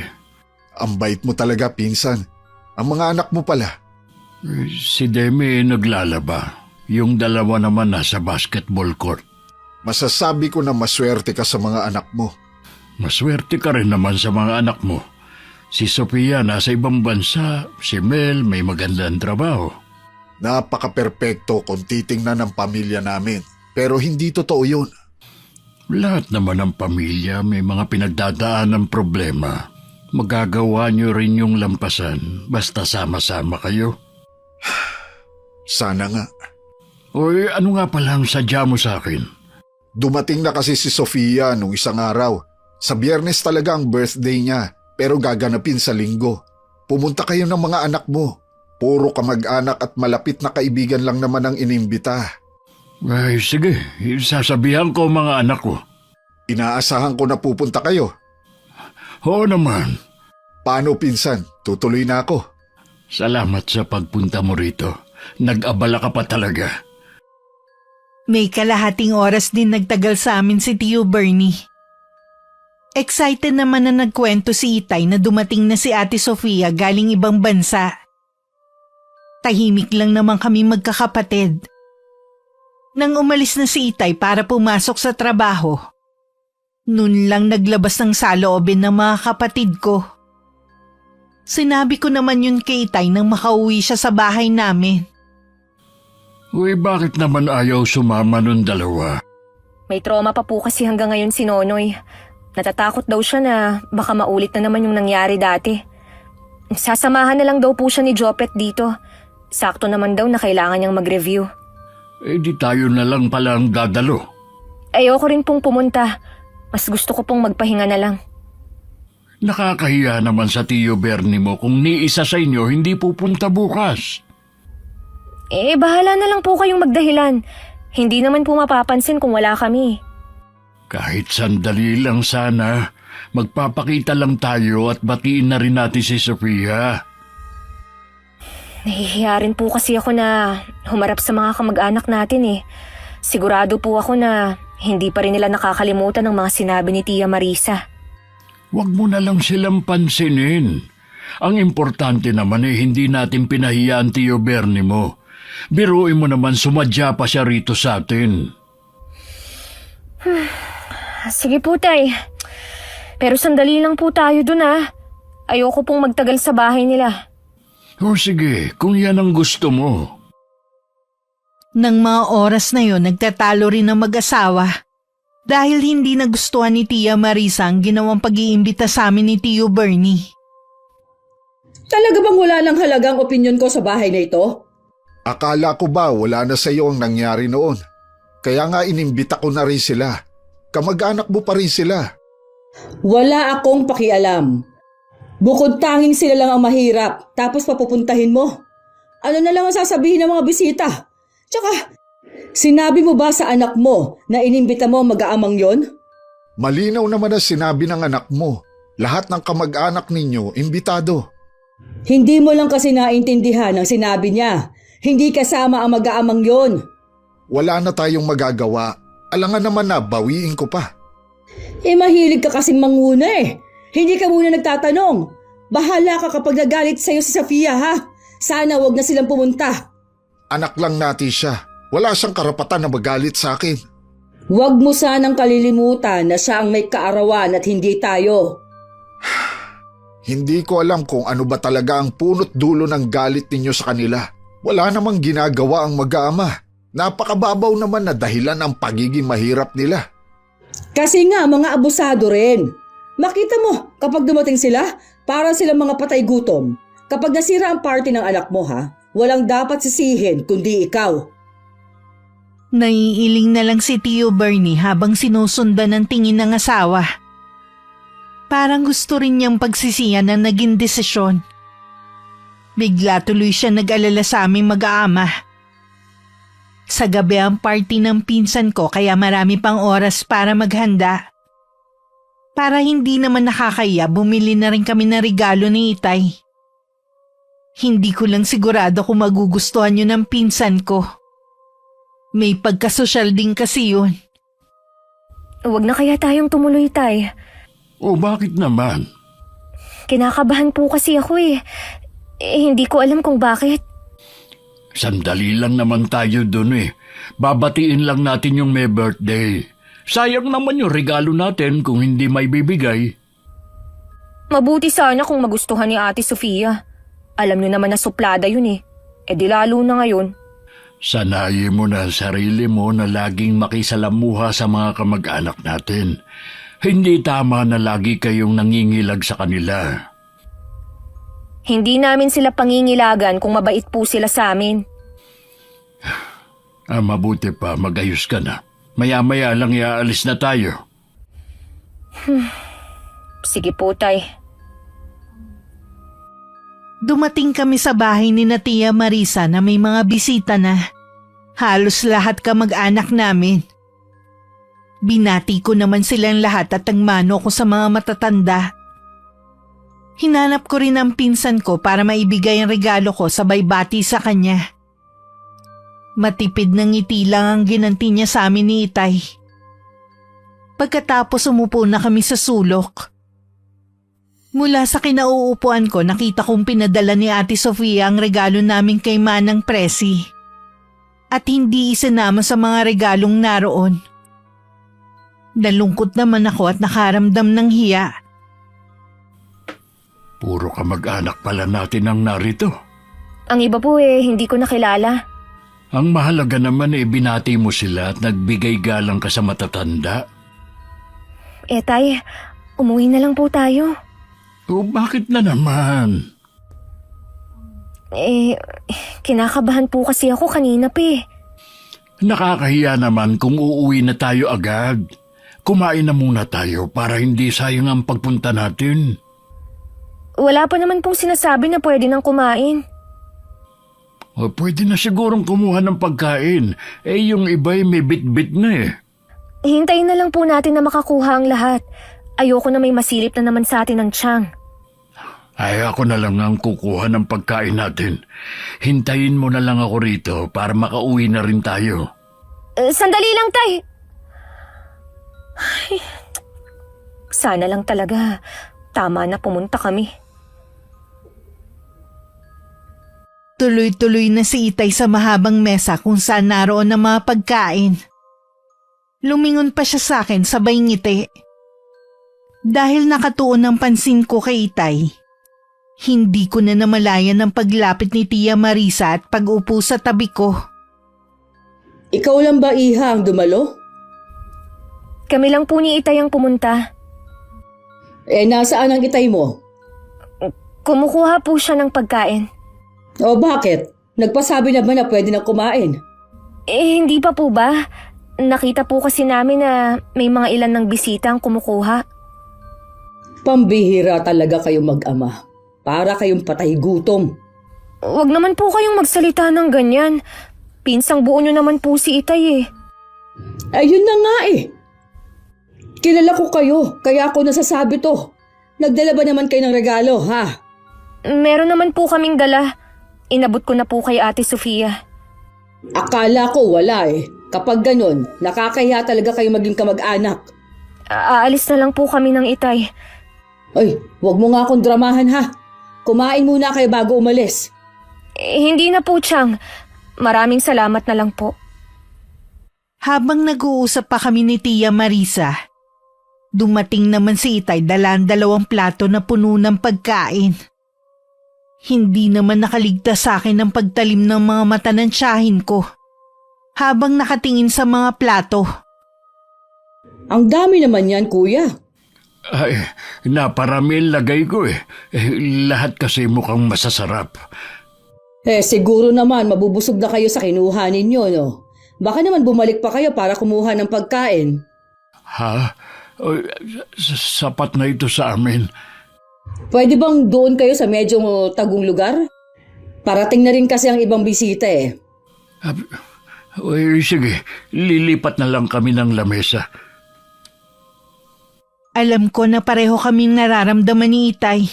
Ang bait mo talaga, pinsan. Ang mga anak mo pala. Si Demi naglalaba. Yung dalawa naman nasa basketball court. Masasabi ko na maswerte ka sa mga anak mo. Maswerte ka rin naman sa mga anak mo. Si Sofia nasa ibang bansa, si Mel may magandang trabaho. Napaka-perpekto kung titingnan ng pamilya namin. Pero hindi totoo yun. Lahat naman ng pamilya may mga pinagdadaan ng problema. Magagawa niyo rin yung lampasan basta sama-sama kayo. Sana nga. Oy, ano nga pala ang sadya mo sa akin? Dumating na kasi si Sofia nung isang araw. Sa Biyernes talaga ang birthday niya, pero gaganapin sa Linggo. Pumunta kayo ng mga anak mo. Puro kamag-anak at malapit na kaibigan lang naman ang inimbita. Ay, sige. Sasabihan ko ang mga anak ko. Inaasahan ko na pupunta kayo. Oo naman. Paano, pinsan? Tutuloy na ako. Salamat sa pagpunta mo rito. Nag-abala ka pa talaga. May kalahating oras din nagtagal sa amin si Tio Bernie. Excited naman na nagkwento si Itay na dumating na si Ate Sofia galing ibang bansa. Tahimik lang naman kami magkakapatid. Nang umalis na si Itay para pumasok sa trabaho, nun lang naglabas ng saloobin ng mga kapatid ko. Sinabi ko naman yun kay Itay nang makauwi siya sa bahay namin. Uy, bakit naman ayaw sumama nun dalawa? May trauma pa po kasi hanggang ngayon si Nonoy. Natatakot daw siya na baka maulit na naman yung nangyari dati. Sasamahan na lang daw po siya ni Jopet dito. Sakto naman daw na kailangan niyang mag-review. Di tayo na lang pala ang dadalo. Ayoko rin pong pumunta. Mas gusto ko pong magpahinga na lang. Nakakahiya naman sa Tio Bernie mo kung ni isa sa inyo hindi pupunta bukas. Bahala na lang po kayong magdahilan. Hindi naman po mapapansin kung wala kami. Kahit sandali lang sana, magpapakita lang tayo at batiin na rin natin si Sofia. Nahihiya rin po kasi ako na humarap sa mga kamag-anak natin. Sigurado po ako na hindi pa rin nila nakakalimutan ng mga sinabi ni Tia Marisa. Huwag mo na lang silang pansinin. Ang importante naman hindi natin pinahiya ang Tio Bernie mo. Biruin mo naman sumadya pa siya rito sa atin. Sige po, Tay. Pero sandali lang po tayo dun Ayoko pong magtagal sa bahay nila. O sige, kung yan ang gusto mo. Nang mga oras na yon, nagtatalo rin ang mag-asawa. Dahil hindi nagustuhan ni Tia Marisa ang ginawang pag-iimbita sa amin ni Tio Bernie. Talaga bang wala ng halagang opinyon ko sa bahay na ito? Akala ko ba wala na sa iyo ang nangyari noon? Kaya nga inimbita ko na rin sila. Kamag-anak mo pa rin sila. Wala akong pakialam. Bukod tanging sila lang ang mahirap, tapos papupuntahin mo. Ano na lang ang sasabihin ng mga bisita? Tsaka, sinabi mo ba sa anak mo na inimbita mo ang mag-aamang yon? Malinaw naman na sinabi ng anak mo. Lahat ng kamag-anak ninyo, imbitado. Hindi mo lang kasi naintindihan ang sinabi niya. Hindi kasama ang mag-aamang yon. Wala na tayong magagawa. Alangan naman na bawiin ko pa. Mahilig ka kasing manguna Hindi ka muna nagtatanong. Bahala ka kapag nagalit sa'yo si Sofia, ha? Sana wag na silang pumunta. Anak lang natin siya. Wala siyang karapatan na magalit sa akin. Huwag mo sanang kalilimutan na siya ang may kaarawan at hindi tayo. Hindi ko alam kung ano ba talaga ang punot dulo ng galit ninyo sa kanila. Wala namang ginagawa ang mag-aama. Napakababaw naman na dahilan ang pagiging mahirap nila. Kasi nga mga abusado rin. Makita mo kapag dumating sila, para silang mga patay gutom. Kapag nasira ang party ng anak mo walang dapat sisihin kundi ikaw. Naiiling na lang si Tio Bernie habang sinusundan ng tingin ng asawa. Parang gusto rin niyang pagsisiyan ang naging desisyon. Bigla tuloy siya nag-alala sa aming mag-aama. Sa gabi ang party ng pinsan ko kaya marami pang oras para maghanda. Para hindi naman nakakaya, bumili na rin kami ng regalo ni Itay. Hindi ko lang sigurado kung magugustuhan yun ng pinsan ko. May pagkasosyal din kasi yun. Huwag na kaya tayong tumuloy, Tay. O bakit naman? Kinakabahan po kasi ako hindi ko alam kung bakit. Sandali lang naman tayo dun Babatiin lang natin yung may birthday. Sayang naman yung regalo natin kung hindi may bibigay. Mabuti sana kung magustuhan ni Ate Sofia. Alam niyo naman na suplada yun di lalo na ngayon. Sanayin mo na ang sarili mo na laging makisalamuha sa mga kamag-anak natin. Hindi tama na lagi kayong nangingilag sa kanila. Hindi namin sila pangingilagan kung mabait po sila sa amin. Mabuti pa, magayos ka na. Maya-maya lang iaalis na tayo. Sige po, Tay. Dumating kami sa bahay ni na Tia Marisa na may mga bisita na. Halos lahat kamag-anak namin. Binati ko naman silang lahat at nagmano ko sa mga matatanda. Hinanap ko rin ang pinsan ko para maibigay ang regalo ko sabay bati sa kanya. Matipid ng ngiti lang ang ginanti niya sa amin ni Itay. Pagkatapos umupo na kami sa sulok. Mula sa kinauupuan ko nakita kong pinadala ni Ate Sofia ang regalo namin kay Manang Presi. At hindi isinama sa mga regalong naroon. Nalungkot naman ako at nakaramdam ng hiya. Puro kamag-anak pala natin ang narito. Ang iba po hindi ko nakilala. Ang mahalaga naman binati mo sila at nagbigay galang ka sa matatanda. Tay, umuwi na lang po tayo. O bakit na naman? Kinakabahan po kasi ako kanina pa Nakakahiya naman kung uuwi na tayo agad. kumain na muna tayo para hindi sayang ang pagpunta natin. Wala pa naman pong sinasabi na pwede nang kumain. O, pwede na sigurong kumuha ng pagkain. Yung iba'y may bit-bit na eh. Hintayin na lang po natin na makakuha ang lahat. Ayoko na may masilip na naman sa atin ng tiyang. Ay, ako na lang ang kukuha ng pagkain natin. Hintayin mo na lang ako rito para makauwi na rin tayo. Sandali lang, Tay. Ay, sana lang talaga. Tama na pumunta kami. Tuloy-tuloy na si Itay sa mahabang mesa kung saan naroon ang mga pagkain. Lumingon pa siya sa akin sabay ngiti. Dahil nakatuon ang pansin ko kay Itay, hindi ko na namalayan ang paglapit ni Tia Marisa at pag-upo sa tabi ko. Ikaw lang ba, Iha, ang dumalo? Kami lang po ni Itay ang pumunta. Nasaan ang itay mo? Kumukuha po siya ng pagkain. O bakit? Nagpasabi na ba na pwede na kumain? Hindi pa po ba? Nakita po kasi namin na may mga ilan ng bisita ang kumukuha. Pambihira talaga kayong mag-ama. Para kayong patay gutom. Huwag naman po kayong magsalita ng ganyan. Pinsang buo nyo naman po si Itay eh. Ayun na nga eh. Kilala ko kayo, kaya ako nasasabi to. Nagdala ba naman kayo ng regalo, ha? Meron naman po kaming dala. Inabot ko na po kay Ate Sofia. Akala ko wala eh. Kapag ganun, nakakahiya talaga kayo maging kamag-anak. Aalis na lang po kami ng Itay. Ay, wag mo nga akong dramahan ha. Kumain muna kayo bago umalis. Hindi na po, Tiyang. Maraming salamat na lang po. Habang nag-uusap pa kami ni Tia Marisa, dumating naman si Itay dalawang plato na puno ng pagkain. Hindi naman nakaligtas sa akin ang pagtalim ng mga mata ng tiyahin ko habang nakatingin sa mga plato. Ang dami naman yan, kuya. Ay, naparami ang lagay ko eh. Lahat kasi mukhang masasarap. Siguro naman mabubusog na kayo sa kinuha ninyo, no? Baka naman bumalik pa kayo para kumuha ng pagkain. Ha? Sapat na ito sa amin. Pwede bang doon kayo sa medyo tagong lugar? Parating na rin kasi ang ibang bisita eh. Sige, lilipat na lang kami ng lamesa. Alam ko na pareho kaming nararamdaman ni Itay.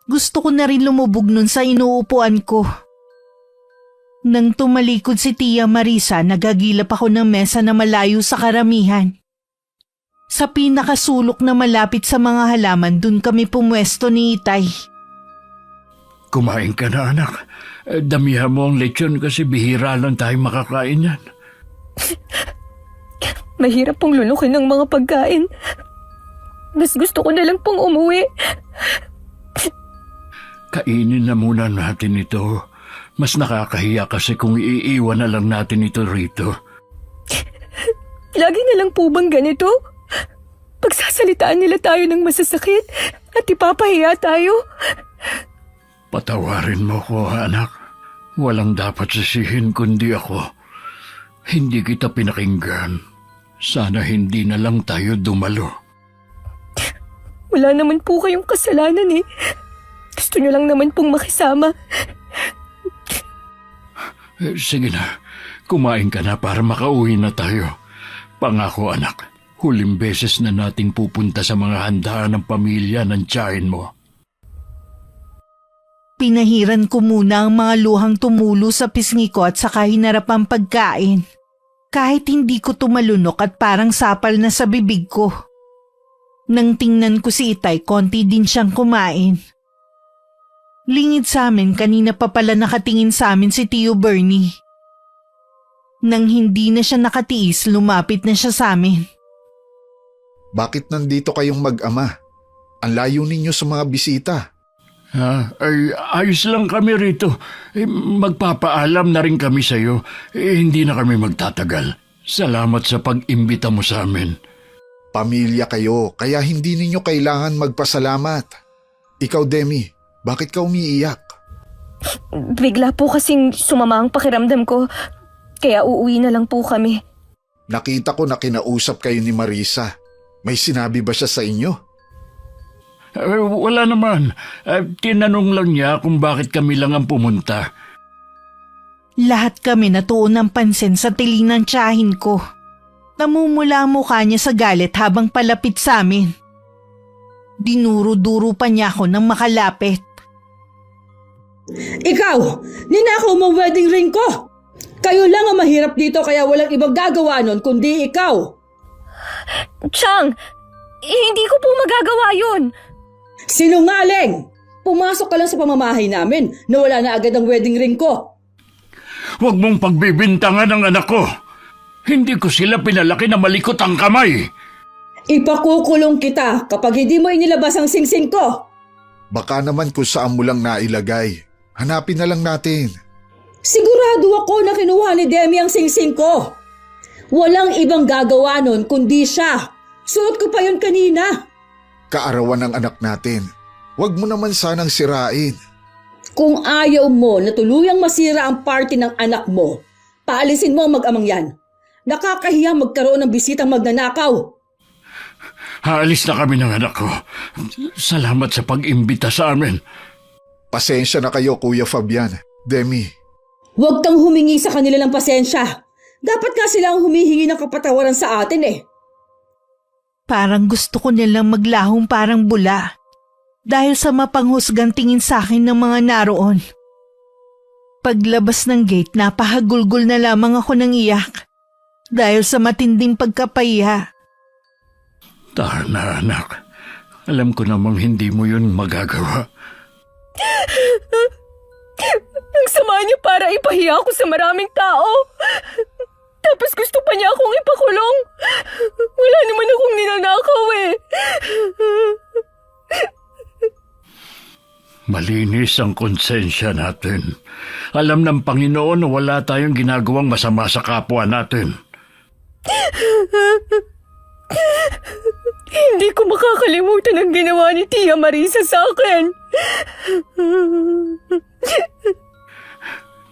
Gusto ko na rin lumubog nun sa inuupuan ko. Nang tumalikod si Tia Marisa, nagagilap ako ng mesa na malayo sa karamihan. Sa pinakasulok na malapit sa mga halaman, dun kami pumwesto ni Itay. Kumain ka na, anak. Damihan mo ang lechon kasi bihira lang tayo makakain yan. Mahirap pong lulukin ng mga pagkain. Mas gusto ko na lang pong umuwi. Kainin na muna natin ito. Mas nakakahiya kasi kung iiwan na lang natin ito rito. Lagi na lang po bang ganito? Pagsasalitaan nila tayo ng masasakit at ipapahiya tayo. Patawarin mo ko, anak. Walang dapat sisihin kundi ako. Hindi kita pinakinggan. Sana hindi na lang tayo dumalo. Wala naman po kayong kasalanan eh. Gusto nyo lang naman pong makisama. Sige na, kumain ka na para makauwi na tayo. Pangako, anak, huling beses na nating pupunta sa mga handaan ng pamilya ng tiyahin mo. Pinahiran ko muna ang mga luhang tumulo sa pisngi ko at saka hinarap ang pagkain. Kahit hindi ko tumalunok at parang sapal na sa bibig ko. Nang tingnan ko si Itay, konti din siyang kumain. Lingid sa amin, kanina pa pala nakatingin sa amin si Tio Bernie. Nang hindi na siya nakatiis, lumapit na siya sa amin. Bakit nandito kayong mag-ama? Ang layo ninyo sa mga bisita. Ay, ayos lang kami rito. Magpapaalam na rin kami sa'yo. Hindi na kami magtatagal. Salamat sa pag-imbita mo sa amin. Pamilya kayo, kaya hindi ninyo kailangan magpasalamat. Ikaw, Demi, bakit ka umiiyak? Bigla po kasing sumama ang pakiramdam ko. Kaya uuwi na lang po kami. Nakita ko na kinausap kayo ni Marisa. May sinabi ba siya sa inyo? Wala naman. Tinanong lang niya kung bakit kami lang ang pumunta. Lahat kami natuon ng pansin sa tiling ng tiyahin ko. Namumula ang mukha niya sa galit habang palapit sa amin. Dinuro-duro pa niya ako nang makalapit. Ikaw, ninakaw mo ang wedding ring ko. Kayo lang ang mahirap dito kaya walang ibang gagawa nun kundi ikaw. Chang, hindi ko po magagawa yun. Sinungaling! Pumasok ka lang sa pamamahay namin na wala na agad ang wedding ring ko. Huwag mong pagbibintangan ang anak ko. Hindi ko sila pinalaki na malikot ang kamay. Ipakukulong kita kapag hindi mo inilabas ang singsing ko. Baka naman kung saan mo lang nailagay. Hanapin na lang natin. Sigurado ako na kinuha ni Demi ang singsing ko. Walang ibang gagawa nun kundi siya. Suot ko pa yun kanina. Kaarawan ng anak natin. Huwag mo naman sanang sirain. Kung ayaw mo na tuluyang masira ang party ng anak mo, paalisin mo ang mag-amang yan. Nakakahiya magkaroon ng bisitang magnanakaw. Haalis na kami ng anak ko. Salamat sa pag-imbita sa amin. Pasensya na kayo, Kuya Fabian. Demi, Huwag kang humingi sa kanila ng pasensya. Dapat nga sila ang humihingi ng kapatawaran sa atin eh. Parang gusto ko nilang maglahong parang bula. Dahil sa mapanghusgang tingin sa akin ng mga naroon. Paglabas ng gate, napahagulgol na lamang ako ng iyak. Dahil sa matinding pagkapahiya. Tana, anak. Alam ko namang hindi mo yun magagawa. Ang sama niya para ipahiya ako sa maraming tao. Tapos gusto pa niya akong ipakulong. Wala naman akong ninanakaw eh. Malinis ang konsensya natin. Alam ng Panginoon na wala tayong ginagawang masama sa kapwa natin. Hindi ko makakalimutan ang ginawa ni Tia Marisa sa akin.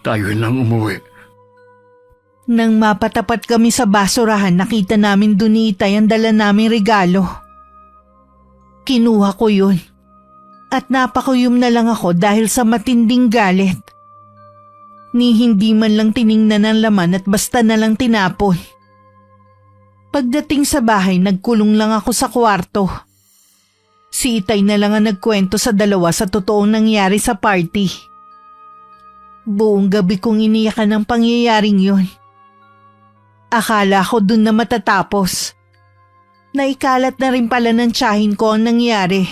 Tayo nang umuwi. Nang mapatapat kami sa basurahan, nakita namin dun ni Itay ang dala naming regalo. Kinuha ko yun. At napakuyom na lang ako dahil sa matinding galit. Ni hindi man lang tiningnan ang laman at basta na lang tinapon. Pagdating sa bahay, nagkulong lang ako sa kwarto. Si Itay na lang ang nagkwento sa dalawa sa totoong nangyari sa party. Buong gabi kong iniyakan ang pangyayaring yun. Akala ko dun na matatapos. Naikalat na rin pala ng tiyahin ko ang nangyari.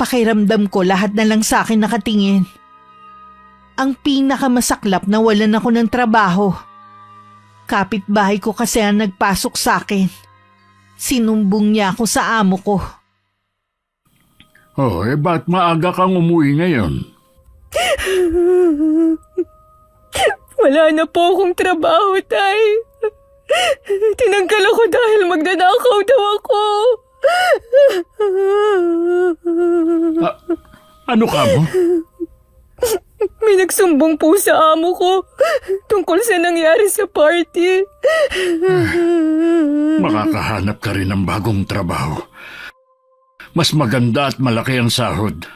Pakiramdam ko lahat na lang sa akin nakatingin. Ang pinakamasaklap na walan ako ng trabaho. Kapitbahay ko kasi ang nagpasok sa akin. Sinumbong niya ako sa amo ko. Ba't maaga kang umuwi ngayon? Wala na po akong trabaho, Tay. Tinanggal ako dahil magnanakaw daw ako. Ano ka mo? May nagsumbong po sa amo ko tungkol sa nangyari sa party. Makakahanap ka rin ng bagong trabaho. Mas maganda at malaki ang sahod.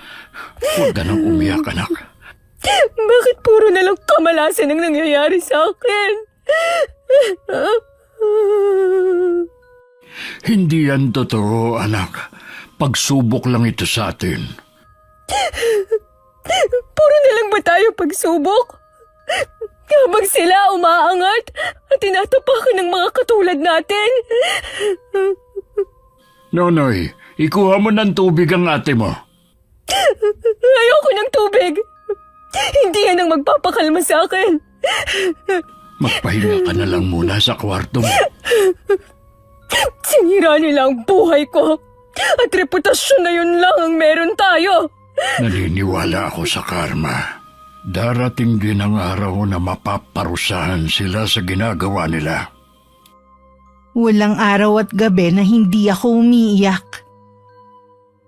Huwag ka nang umiyak, anak. Bakit puro na lang kamalasan ang nangyayari sa akin? Hindi yan totoo, anak. Pagsubok lang ito sa atin. Puro na lang ba tayo pagsubok? Habang sila umaangat at tinatapakan ng mga katulad natin? Nonoy, ikuha mo ng tubig ang ate mo. Ayoko ng tubig. Hindi yan ang magpapakalma sa akin. Magpahinga ka na lang muna sa kwarto mo. Sinira nila ang buhay ko. At reputasyon na yun lang ang meron tayo. Naniniwala ako sa karma. Darating din ang araw na mapaparusahan sila sa ginagawa nila. Walang araw at gabi na hindi ako umiiyak.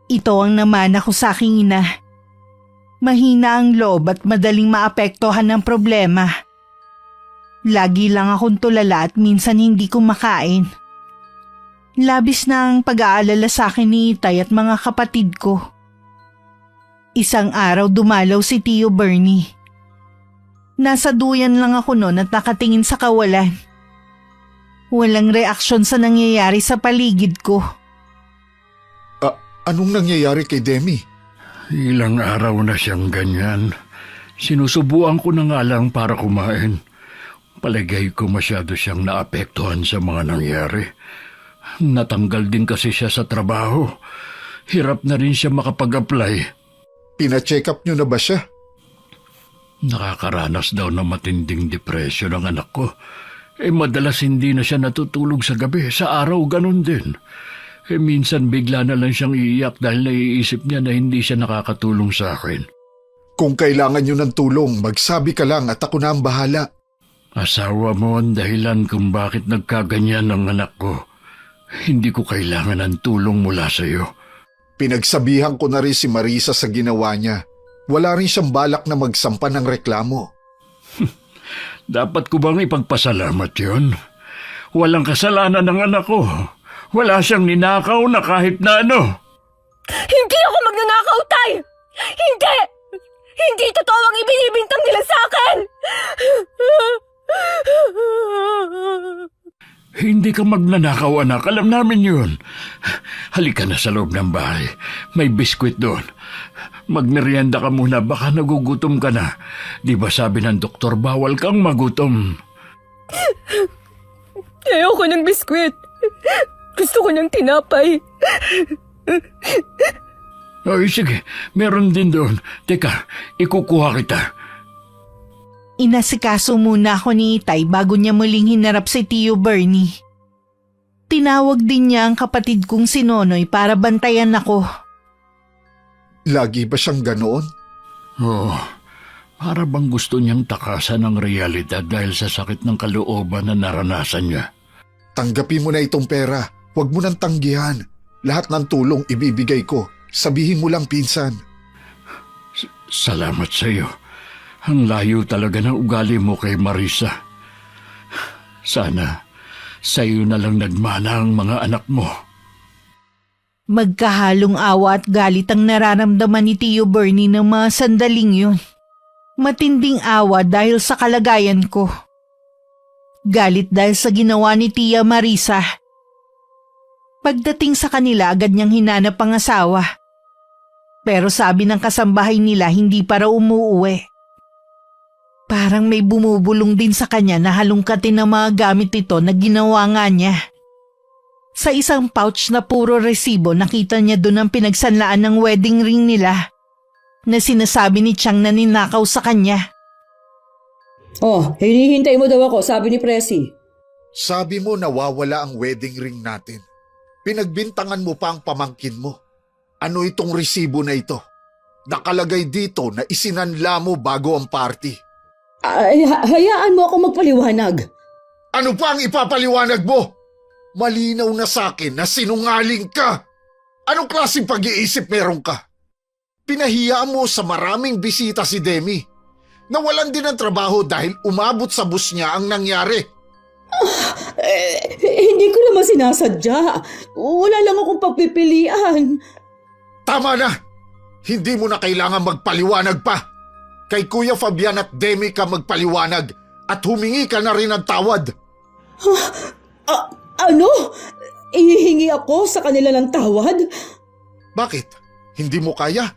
Ito ang namana ko sa aking ina. Mahina ang loob at madaling maapektuhan ng problema. Lagi lang akong tulala at minsan hindi ko makain. Labis na ang pag-aalala sa akin ni Itay at mga kapatid ko. Isang araw dumalaw si Tio Bernie. Nasa duyan lang ako noon at nakatingin sa kawalan. Walang reaksyon sa nangyayari sa paligid ko. Anong nangyayari kay Demi? Ilang araw na siyang ganyan. Sinusubuan ko na nga lang para kumain. Palagay ko masyado siyang naapektuhan sa mga nangyari. Natanggal din kasi siya sa trabaho. Hirap na rin siya makapag-apply. Pina-check up nyo na ba siya? Nakakaranas daw ng matinding depresyon ang anak ko. Madalas hindi na siya natutulog sa gabi. Sa araw ganun din. Minsan bigla na lang siyang iiyak dahil naiisip niya na hindi siya nakakatulong sa akin. Kung kailangan nyo ng tulong, magsabi ka lang at ako na ang bahala. Asawa mo ang dahilan kung bakit nagkaganyan ang anak ko. Hindi ko kailangan ng tulong mula sa iyo. Pinagsabihan ko na rin si Marisa sa ginawa niya. Wala rin siyang balak na magsampa ng reklamo. Dapat ko bang ipagpasalamat yun? Walang kasalanan ng anak ko. Wala siyang ninakaw na kahit na ano. Hindi ako magnanakaw, Tay! Hindi! Hindi totoo ang ibinibintang nila sa akin! Hindi ka magnanakaw, anak. Alam namin yun. Halika na sa loob ng bahay. May biskwit doon. Magmerienda ka muna, baka nagugutom ka na. Di ba sabi ng doktor, bawal kang magutom? Ayoko ng biskwit. Gusto ko ng tinapay. Ay, sige. Meron din doon. Teka, ikukuha kita. Inasikaso muna ako ni Itay bago niya muling hinarap si Tio Bernie. Tinawag din niya ang kapatid kong si Nonoy para bantayan ako. Lagi ba siyang ganoon? Oo. Para bang gusto niyang takasan ang realidad dahil sa sakit ng kalooban na naranasan niya. Tanggapin mo na itong pera. Huwag mo nang tanggihan. Lahat ng tulong ibibigay ko. Sabihin mo lang, pinsan. Salamat sa iyo. Ang layo talaga ng ugali mo kay Marisa. Sana sa iyo na lang nagmana ang mga anak mo. Magkahalong awa at galit ang nararamdaman ni Tio Bernie ng mga sandaling yun. Matinding awa dahil sa kalagayan ko. Galit dahil sa ginawa ni Tia Marisa. Pagdating sa kanila, agad niyang hinanap ang asawa. Pero sabi ng kasambahay nila hindi para umuuwi. Parang may bumubulong din sa kanya na halongkatin ng mga gamit ito na ginawa nga niya. Sa isang pouch na puro resibo, nakita niya doon ang pinagsanlaan ng wedding ring nila na sinasabi ni Chang na ninakaw sa kanya. Oh, hinihintay mo daw ako, sabi ni Presi. Sabi mo nawawala ang wedding ring natin. Pinagbintangan mo pa ang pamangkin mo. Ano itong resibo na ito? Nakalagay dito na isinanla mo bago ang party. Ay, hayaan mo ako magpaliwanag. Ano pa ang ipapaliwanag mo? Malinaw na sa akin na sinungaling ka. Anong klaseng pag-iisip meron ka? Pinahiya mo sa maraming bisita si Demi. Nawalan din ng trabaho dahil umabot sa bus niya ang nangyari. Hindi ko naman sinasadya. Wala lang akong pagpipilian. Tama na! Hindi mo na kailangan magpaliwanag pa. Kay Kuya Fabian at Demi ka magpaliwanag at humingi ka na rin ng tawad. Ano? Ihihingi ako sa kanila ng tawad? Bakit? Hindi mo kaya?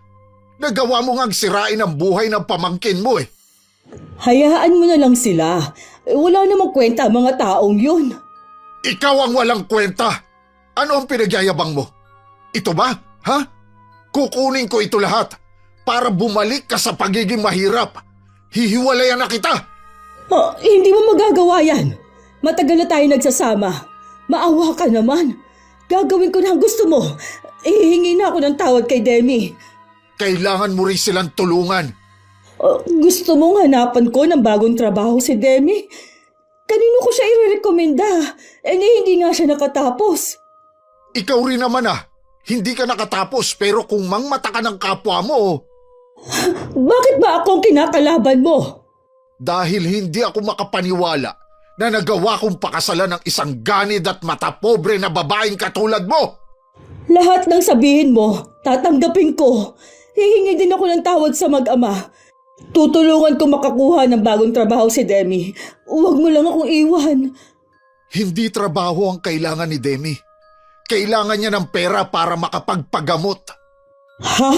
Nagawa mo ngang sirain ang buhay ng pamangkin mo eh. Hayaan mo na lang sila. Wala namang kwenta ang mga taong yun. Ikaw ang walang kwenta. Ano ang pinagyayabang mo? Ito ba? Ha? Kukunin ko ito lahat para bumalik ka sa pagiging mahirap. Hihiwalayan na kita. Hindi mo magagawa yan. Matagal na tayo nagsasama. Maawa ka naman. Gagawin ko na ang gusto mo. Ihihingi na ako ng tawad kay Demi. Kailangan mo rin silang tulungan. Gusto mong hanapan ko ng bagong trabaho si Demi? Kanino ko siya irerekomenda? Hindi nga siya nakatapos. Ikaw rin naman ah. Hindi ka nakatapos pero kung mangmata ka ng kapwa mo. Bakit ba ako ang kinakalaban mo? Dahil hindi ako makapaniwala na nagawa kong pakasalan ng isang ganid at matapobre na babaeng katulad mo. Lahat ng sabihin mo, tatanggapin ko. Hihingi din ako ng tawad sa mag-ama. Tutulungan ko makakuha ng bagong trabaho si Demi. Huwag mo lang akong iwan. Hindi trabaho ang kailangan ni Demi. Kailangan niya ng pera para makapagpagamot. Ha?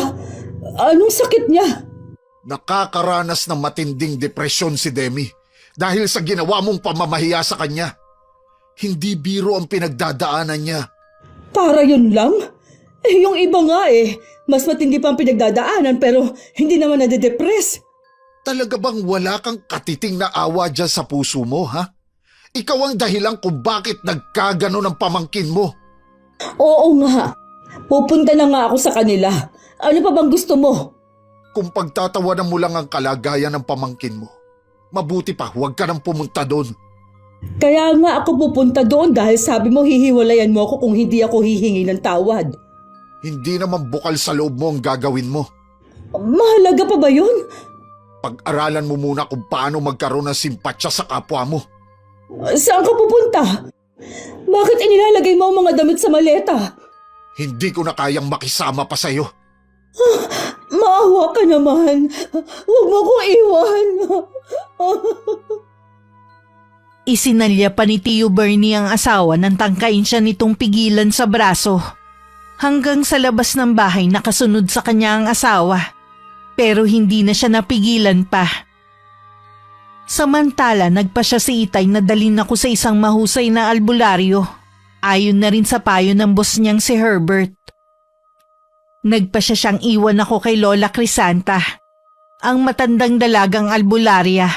Anong sakit niya? Nakakaranas ng matinding depresyon si Demi dahil sa ginawa mong pamamahiya sa kanya. Hindi biro ang pinagdadaanan niya. Para yun lang? Yung iba nga mas matindi pa ang pinagdadaanan pero hindi naman nade-depress. Talaga bang wala kang katiting na awa dyan sa puso mo, ha? Ikaw ang dahilan kung bakit nagkagano ng pamangkin mo. Oo nga. Pupunta na nga ako sa kanila. Ano pa bang gusto mo? Kung pagtatawanan mo lang ang kalagayan ng pamangkin mo, mabuti pa huwag ka nang pumunta doon. Kaya nga ako pupunta doon dahil sabi mo hihiwalayan mo ako kung hindi ako hihingi ng tawad. Hindi naman bukal sa loob mo ang gagawin mo. Mahalaga pa ba yun? Pag-aralan mo muna kung paano magkaroon ng simpatsya sa kapwa mo. Saan ka pupunta? Bakit inilalagay mo ang mga damit sa maleta? Hindi ko na kayang makisama pa sa'yo. Maawa ka naman. Huwag mo akong iwan. Isinalya pa ni Tio Bernie ang asawa nang tangkain siya nitong pigilan sa braso. Hanggang sa labas ng bahay nakasunod sa kanya ang asawa. Pero hindi na siya napigilan pa. Samantala nagpa siya si Itay na dalhin ako sa isang mahusay na albularyo. Ayon na rin sa payo ng boss niyang si Herbert. Nagpa siya siyang iwan ako kay Lola Crisanta, ang matandang dalagang albularya.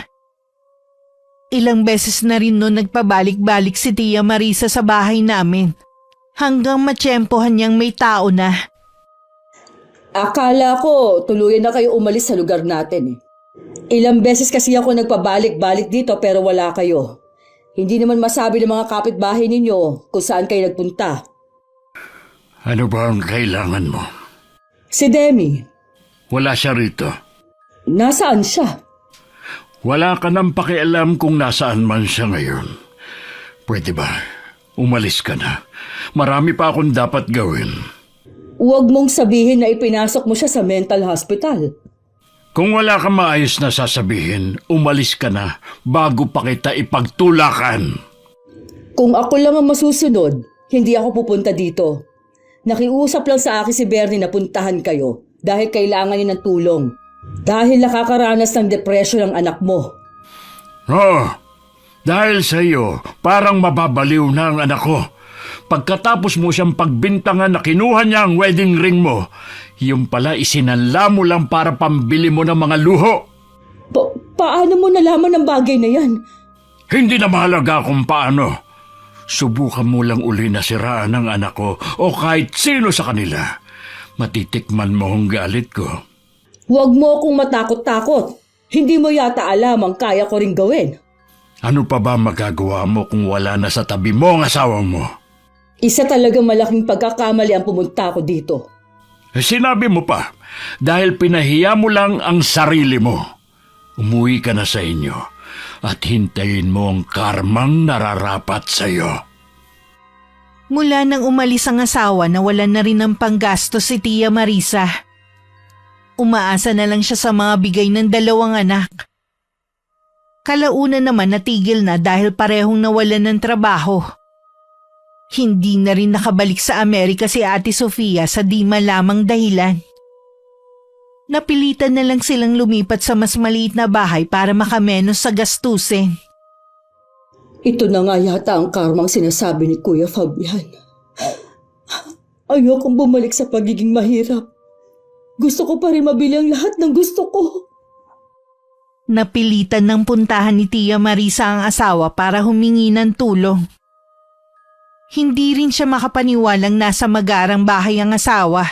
Ilang beses na rin noon nagpabalik-balik si Tia Marisa sa bahay namin hanggang matsyempohan niyang may tao na. Akala ko tuluyan na kayo umalis sa lugar natin. Ilang beses kasi ako nagpabalik-balik dito pero wala kayo. Hindi naman masabi ng mga kapitbahay ninyo kung saan kayo nagpunta. Ano ba ang kailangan mo? Si Demi, Wala siya rito. nasaan siya? Wala ka nang pakialam kung nasaan man siya ngayon. Pwede ba? Umalis ka na. Marami pa akong dapat gawin. Huwag mong sabihin na ipinasok mo siya sa mental hospital. Kung wala kang maayos na sasabihin, umalis ka na bago pa kita ipagtulakan. Kung ako lang ang masusunod, hindi ako pupunta dito. Nakiusap lang sa akin si Bernie na puntahan kayo dahil kailangan niya ng tulong. Dahil nakakaranas ng depression ang anak mo. Oh, dahil sa iyo, parang mababaliw na ang anak ko. Pagkatapos mo siyang pagbintangan na kinuha niya ang wedding ring mo, yung pala isinanla mo lang para pambili mo ng mga luho. Paano mo nalaman ang bagay na yan? Hindi na mahalaga kung paano. Subukan mo lang uli na siraan ng anak ko o kahit sino sa kanila. Matitikman mo ang galit ko. Huwag mo akong matakot-takot. Hindi mo yata alam ang kaya ko ring gawin. Ano pa ba magagawa mo kung wala na sa tabi mo ang asawa mo? Isa talagang malaking pagkakamali ang pumunta ako dito. Sinabi mo pa, dahil pinahiya mo lang ang sarili mo. Umuwi ka na sa inyo at hintayin mo ang karmang nararapat sa iyo. Mula nang umalis ang asawa nawalan na rin ng panggastos si Tia Marisa. Umaasa na lang siya sa mga bigay ng dalawang anak. Kalaunan naman natigil na dahil parehong nawalan ng trabaho. Hindi na rin nakabalik sa Amerika si Ate Sofia sa di malamang dahilan. Napilitan na lang silang lumipat sa mas maliit na bahay para makamenos sa gastusin. Ito na nga yata ang karmang sinasabi ni Kuya Fabian. Ayokong bumalik sa pagiging mahirap. Gusto ko pa rin mabili ang lahat ng gusto ko. Napilitan ng puntahan ni Tia Marisa ang asawa para humingi ng tulong. Hindi rin siya makapaniwalang nasa magarang bahay ang asawa.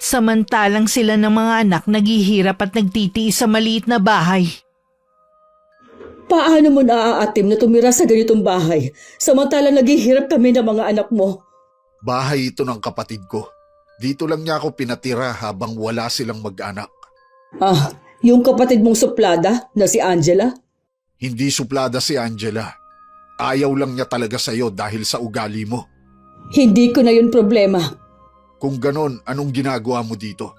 Samantalang sila ng mga anak naghihirap at nagtitiis sa maliit na bahay. Paano mo naaatim na tumira sa ganitong bahay samantalang naghihirap kami ng mga anak mo? Bahay ito ng kapatid ko. Dito lang niya ako pinatira habang wala silang mag-anak. Yung kapatid mong suplada na si Angela? Hindi suplada si Angela. Ayaw lang niya talaga sa'yo dahil sa ugali mo. Hindi ko na yun problema. Kung ganon, anong ginagawa mo dito?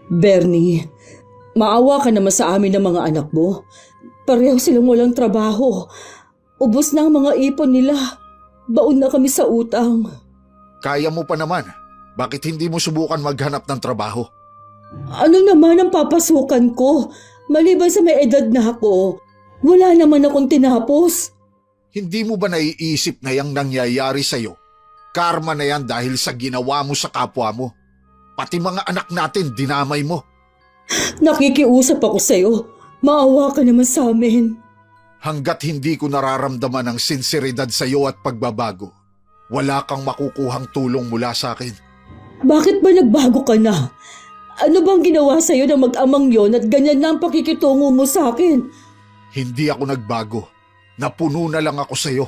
Bernie, maawa ka naman sa amin ng mga anak mo. Pareho silang walang trabaho. Ubos na ang mga ipon nila. Baon na kami sa utang. Kaya mo pa naman. Bakit hindi mo subukan maghanap ng trabaho? Ano naman ang papasukan ko? Maliban sa may edad na ako, wala naman akong tinapos. Hindi mo ba naiisip na yung nangyayari sa'yo? Karma na yan dahil sa ginawa mo sa kapwa mo. Pati mga anak natin, dinamay mo. Nakikiusap ako sa'yo. Maawa ka naman sa amin. Hanggat hindi ko nararamdaman ang sinseridad sa'yo at pagbabago, wala kang makukuhang tulong mula sa akin. Bakit ba nagbago ka na? Ano bang ginawa sa'yo ng mag-amang yon at ganyan na ang pakikitungo mo sa akin? Hindi ako nagbago. Napuno na lang ako sa'yo.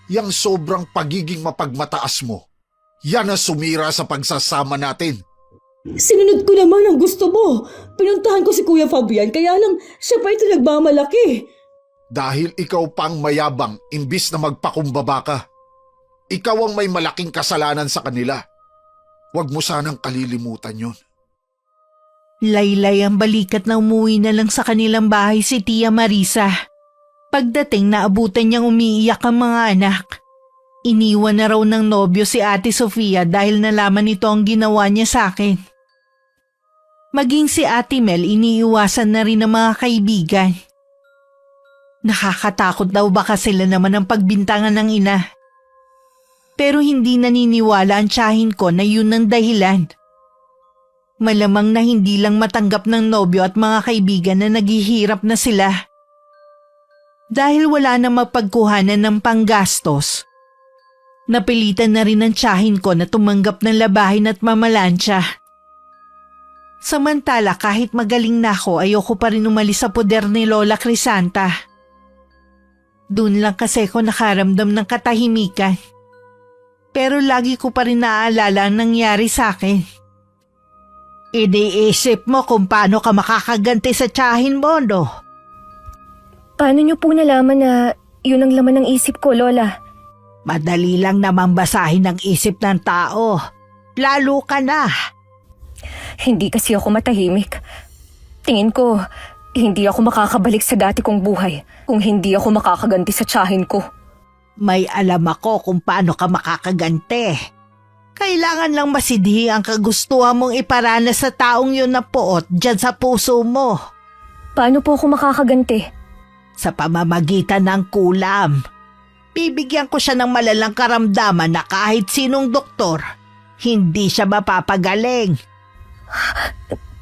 Yang sobrang pagiging mapagmataas mo, yan ang sumira sa pagsasama natin. Sinunod ko naman ang gusto mo. Pinuntahan ko si Kuya Fabian kaya lang siya pa ito nagmamalaki. Dahil ikaw pang mayabang imbis na magpakumbaba ka. Ikaw ang may malaking kasalanan sa kanila. Huwag mo sanang kalilimutan yun. Laylay ang balikat na umuwi na lang sa kanilang bahay si Tia Marisa. Pagdating naabutan niyang umiiyak ang mga anak. Iniwan na raw ng nobyo si Ate Sofia dahil nalaman nito ang ginawa niya sa akin. Maging si Ate Mel iniiwasan na rin ng mga kaibigan. Nakakatakot daw baka sila naman ang pagbintangan ng ina. Pero hindi naniniwala ang tiyahin ko na yun ang dahilan. Malamang na hindi lang matanggap ng nobyo at mga kaibigan na naghihirap na sila. Dahil wala na mapagkuhanan ng panggastos, napilitan na rin ang tiyahin ko na tumanggap ng labahin at mamalansya. Samantala kahit magaling na ako, ayoko pa rin umalis sa poder ni Lola Crisanta. Doon lang kasi ako nakaramdam ng katahimikan. Pero lagi ko pa rin naaalala ang nangyari sa akin. Iniisip mo kung paano ka makakaganti sa tiyahin mo, no? Paano niyo po nalaman na yun ang laman ng isip ko, Lola? Madali lang naman basahin ang isip ng tao. Lalo ka na. Hindi kasi ako matahimik. Tingin ko, hindi ako makakabalik sa dati kong buhay kung hindi ako makakaganti sa tiyahin ko. May alam ako kung paano ka makakaganti. Kailangan lang masidhi ang kagustuhan mong iparanas sa taong yun na puot dyan sa puso mo. Paano po ako makakaganti? Sa pamamagitan ng kulam. Bibigyan ko siya ng malalang karamdaman na kahit sinong doktor, hindi siya mapapagaling.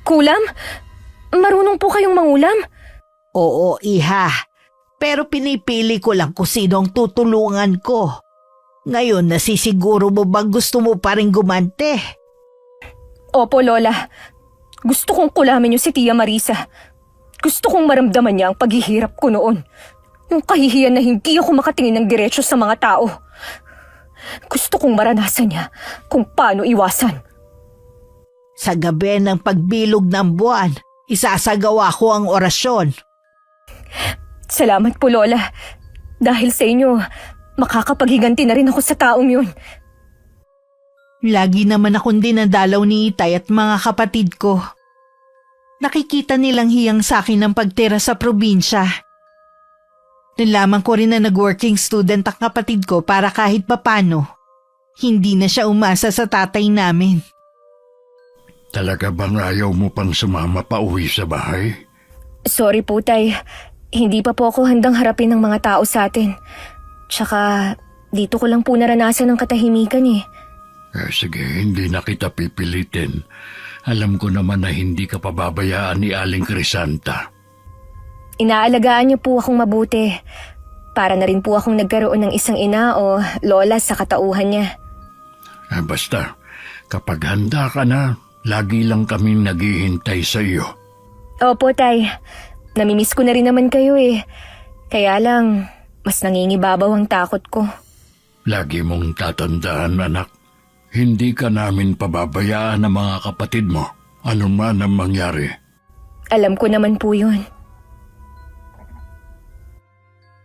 Kulam? Marunong po kayong mangulam? Oo, iha. Pero pinipili ko lang kung sino ang tutulungan ko. Ngayon, nasisiguro mo bang gusto mo pa rin gumante? Opo, Lola. Gusto kong kulamin niyo si Tia Marisa. Gusto kong maramdaman niya ang paghihirap ko noon. Yung kahihiyan na hindi ako makatingin ng diretso sa mga tao. Gusto kong maranasan niya kung paano iwasan. Sa gabi ng pagbilog ng buwan, isasagawa ko ang orasyon. Salamat po, Lola. Dahil sa inyo, makakapaghiganti na rin ako sa taong yun. Lagi naman akong dinadalaw ni Itay at mga kapatid ko. Nakikita nilang hiyang sa akin ang pagtira sa probinsya. Nalaman ko rin na nag-working student ang kapatid ko para kahit papano, hindi na siya umasa sa tatay namin. Talaga bang ayaw mo pang sumama pa uwi sa bahay? Sorry po, Tay. Hindi pa po ako handang harapin ng mga tao sa atin. Tsaka, dito ko lang po naranasan ang katahimikan eh. Sige, hindi na kita pipilitin. Alam ko naman na hindi ka pababayaan ni Aling Crisanta. Inaalagaan niyo po akong mabuti. Para na rin po akong nagkaroon ng isang ina o lola sa katauhan niya. Basta, kapag handa ka na, lagi lang kaming naghihintay sa iyo. Opo, Tay. Namimiss ko na rin naman kayo eh. Kaya lang, mas nangingibabaw ang takot ko. Lagi mong tatandaan, anak. Hindi ka namin pababayaan ng mga kapatid mo, ano man ang mangyari. Alam ko naman po yun.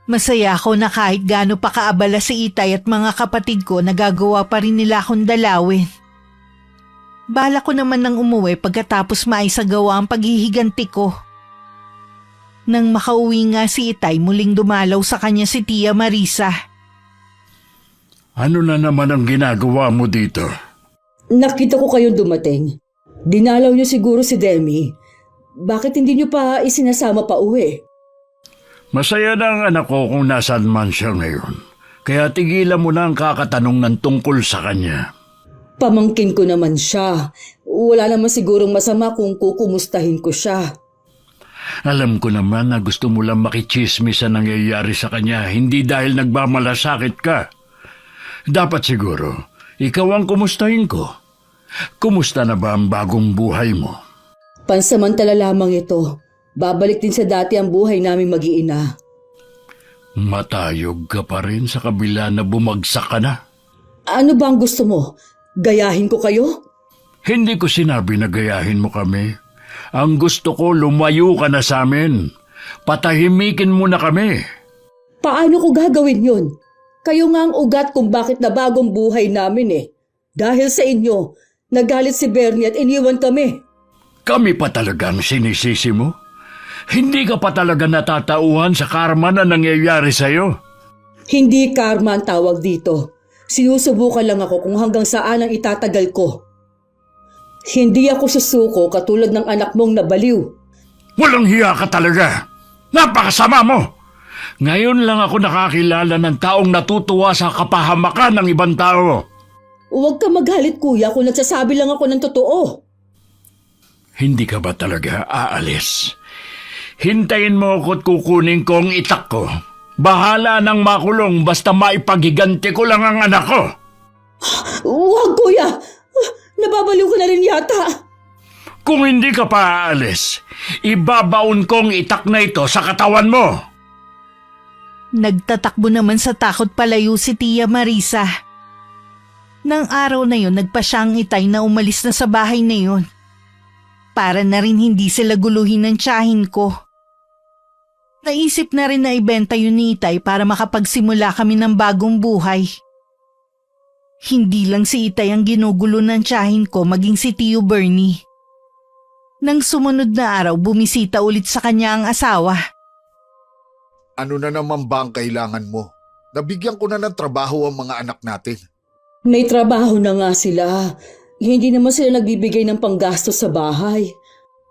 Masaya ako na kahit gaano pa kaabala si Itay at mga kapatid ko, nagagawa pa rin nila akong dalawin. Bala ko naman nang umuwi pagkatapos maisagawa ang paghihiganti ko. Nang makauwi nga si Itay, muling dumalaw sa kanya si Tia Marisa. Ano na naman ang ginagawa mo dito? Nakita ko kayong dumating. Dinalaw niyo siguro si Demi. Bakit hindi niyo pa isinasama pa uwi? Masaya na ang anak ko kung nasaan man siya ngayon. Kaya tigilan mo na ang kakatanong ng tungkol sa kanya. Pamangkin ko naman siya. Wala naman sigurong masama kung kukumustahin ko siya. Alam ko naman na gusto mo lang makichismis sa nangyayari sa kanya, hindi dahil nagmamalasakit ka. Dapat siguro, ikaw ang kumustahin ko. Kumusta na ba ang bagong buhay mo? Pansamantala lamang ito. Babalik din sa dati ang buhay naming mag-iina. Matayog ka pa rin sa kabila na bumagsak ka na. Ano ba ang gusto mo? Gayahin ko kayo? Hindi ko sinabi na gayahin mo kami. Ang gusto ko, lumayo ka na sa amin. Patahimikin mo na kami. Paano ko gagawin yun? Kayo nga ang ugat kung bakit na bagong buhay namin eh. Dahil sa inyo, nagalit si Bernie at iniwan kami. Kami pa talagang sinisisi mo? Hindi ka pa talaga natatauhan sa karma na nangyayari sa'yo? Hindi karma ang tawag dito. Sinusubukan lang ako kung hanggang saan ang itatagal ko. Hindi ako susuko katulad ng anak mong nabaliw. Walang hiya ka talaga! Napakasama mo! Ngayon lang ako nakakilala ng taong natutuwa sa kapahamakan ng ibang tao. Huwag ka magalit kuya kung nagsasabi lang ako ng totoo. Hindi ka ba talaga aalis? Hintayin mo ako't kukunin ko ang itak ko. Bahala nang makulong basta maipaghiganti ko lang ang anak ko. Huwag kuya! Nababaliw ka na rin yata. Kung hindi ka pa aalis, ibabaon ko ang itak na ito sa katawan mo. Nagtatakbo naman sa takot palayo si Tia Marisa. Nang araw na yon, nagpa siya ang Itay na umalis na sa bahay na yon. Para na rin hindi sila guluhin ng tiyahin ko. Naisip na rin na ibenta yun ni Itay para makapagsimula kami ng bagong buhay. Hindi lang si Itay ang ginugulo ng tiyahin ko, maging si Tio Bernie. Nang sumunod na araw, bumisita ulit sa kanya ang asawa. Ano na naman ba ang kailangan mo? Nabigyan ko na ng trabaho ang mga anak natin. May trabaho na nga sila. Hindi naman sila nagbibigay ng panggastos sa bahay.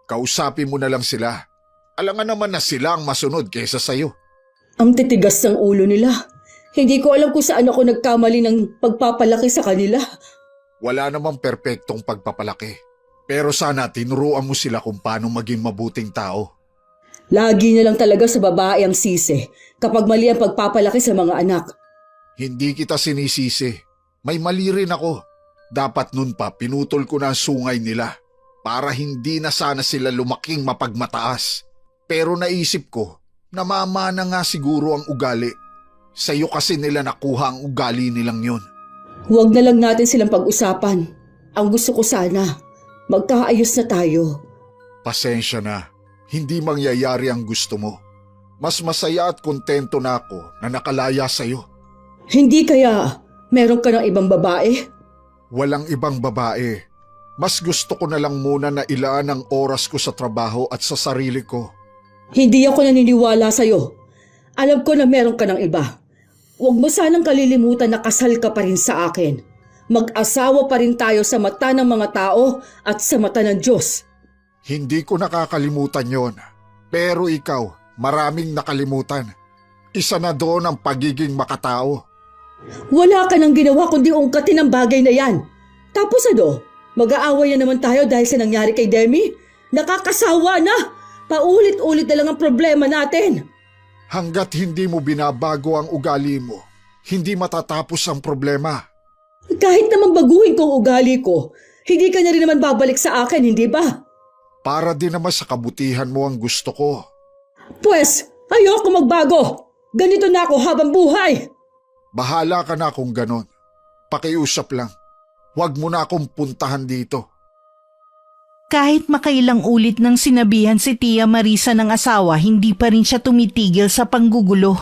Kausapin mo na lang sila. Alangan naman na sila ang masunod kaysa sayo. Ang titigas ng ulo nila. Hindi ko alam kung saan ako nagkamali ng pagpapalaki sa kanila. Wala namang perpektong pagpapalaki. Pero sana tinuruan mo sila kung paano maging mabuting tao. Lagi na lang talaga sa babae ang sisi kapag mali ang pagpapalaki sa mga anak. Hindi kita sinisisi. May mali rin ako. Dapat nun pa pinutol ko na ang sungay nila para hindi na sana sila lumaking mapagmataas. Pero naisip ko, namamana nga siguro ang ugali. Sa'yo kasi nila nakuha ang ugali nilang yun. Huwag na lang natin silang pag-usapan. Ang gusto ko sana, magkaayos na tayo. Pasensya na, hindi mangyayari ang gusto mo. Mas masaya at kontento na ako na nakalaya sa'yo. Hindi kaya meron ka ng ibang babae? Walang ibang babae. Mas gusto ko na lang muna na ilaan ang oras ko sa trabaho at sa sarili ko. Hindi ako naniniwala sa'yo. Alam ko na meron ka ng iba. Huwag mo sanang kalilimutan na kasal ka pa rin sa akin. Mag-asawa pa rin tayo sa mata ng mga tao at sa mata ng Diyos. Hindi ko nakakalimutan yon. Pero ikaw, maraming nakalimutan. Isa na doon ang pagiging makatao. Wala ka nang ginawa kundi ungkatin ang bagay na yan. Tapos mag-aaway na naman tayo dahil sa nangyari kay Demi? Nakakasawa na! Paulit-ulit na lang ang problema natin. Hanggat hindi mo binabago ang ugali mo, hindi matatapos ang problema. Kahit naman baguhin ko ang ugali ko, hindi ka na rin naman babalik sa akin, hindi ba? Para din naman sa kabutihan mo ang gusto ko. Pwes, ayoko magbago. Ganito na ako habang buhay. Bahala ka na kung ganon. Pakiusap lang. Huwag mo na akong puntahan dito. Kahit makailang ulit nang sinabihan si Tia Marisa ng asawa, hindi pa rin siya tumitigil sa panggugulo.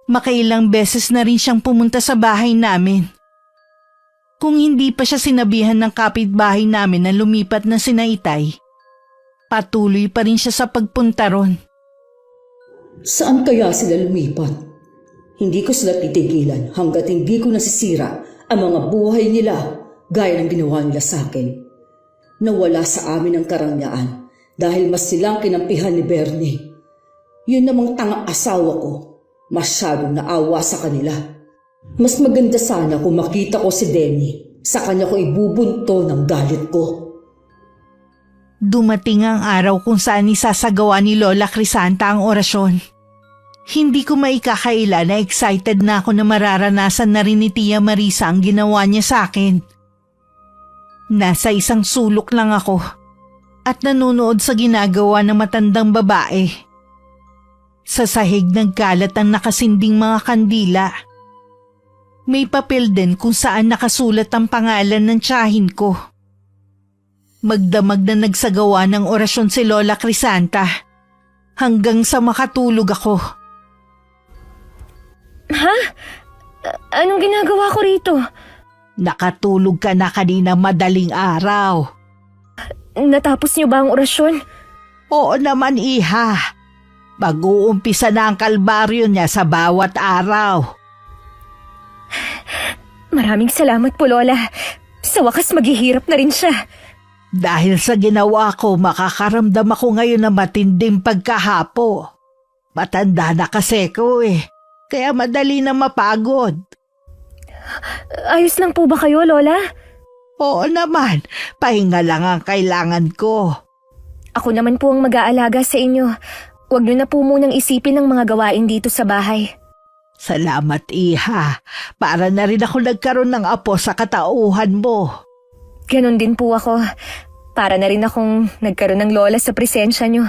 Makailang beses na rin siyang pumunta sa bahay namin. Kung hindi pa siya sinabihan ng kapitbahay namin na lumipat na sina Itay, patuloy pa rin siya sa pagpunta ron. Saan kaya sila lumipat? Hindi ko sila titigilan hanggat hindi ko nasisira ang mga buhay nila gaya ng ginawa nila sa akin. Nawala sa amin ang karangyaan dahil mas silang kinampihan ni Bernie. Yun namang tanga asawa ko, masyadong naawa sa kanila. Mas maganda sana kung makita ko si Denny, sa kanya ko ibubunto ng galit ko. Dumating ang araw kung saan isasagawa ni Lola Crisanta ang orasyon. Hindi ko maikakaila na excited na ako na mararanasan na rin ni Tia Marisa ang ginawa niya sa akin. Nasa isang sulok lang ako at nanonood sa ginagawa ng matandang babae. Sa sahig nagkalat ang nakasinding mga kandila. May papel din kung saan nakasulat ang pangalan ng tiyahin ko. Magdamag na nagsagawa ng orasyon si Lola Crisanta hanggang sa makatulog ako. Ha? Anong ginagawa ko rito? Nakatulog ka na kanina madaling araw. Natapos niyo ba ang orasyon? Oo naman, iha. Mag-uumpisa na ang kalbaryo niya sa bawat araw. Maraming salamat po, Lola. Sa wakas maghihirap na rin siya. Dahil sa ginawa ko, makakaramdam ako ngayon ng matinding pagkahapo. Matanda na kasi ko kaya madali na mapagod. Ayos lang po ba kayo, Lola? Oo naman, pahinga lang ang kailangan ko. Ako naman po ang mag-aalaga sa inyo. Huwag niyo na po munang isipin ang mga gawain dito sa bahay. Salamat, iha. Para na rin ako nagkaroon ng apo sa katauhan mo. Ganon din po ako. Para na rin akong nagkaroon ng lola sa presensya niyo.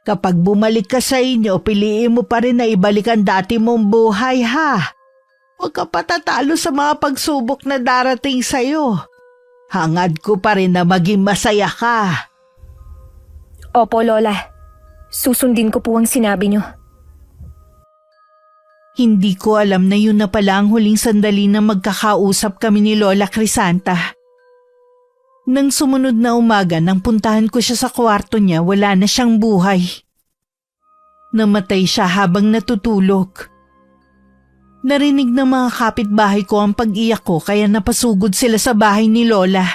Kapag bumalik ka sa inyo, piliin mo pa rin na ibalik ang dati mong buhay, ha? Huwag ka patatalo sa mga pagsubok na darating sa'yo. Hangad ko pa rin na maging masaya ka. Opo, Lola. Susundin ko po ang sinabi niyo. Hindi ko alam na yun na pala ang huling sandali na magkakausap kami ni Lola Crisanta. Nang sumunod na umaga nang puntahan ko siya sa kwarto niya, wala na siyang buhay. Namatay siya habang natutulog. Narinig ng mga kapitbahay ko ang pag-iyak ko kaya napasugod sila sa bahay ni Lola.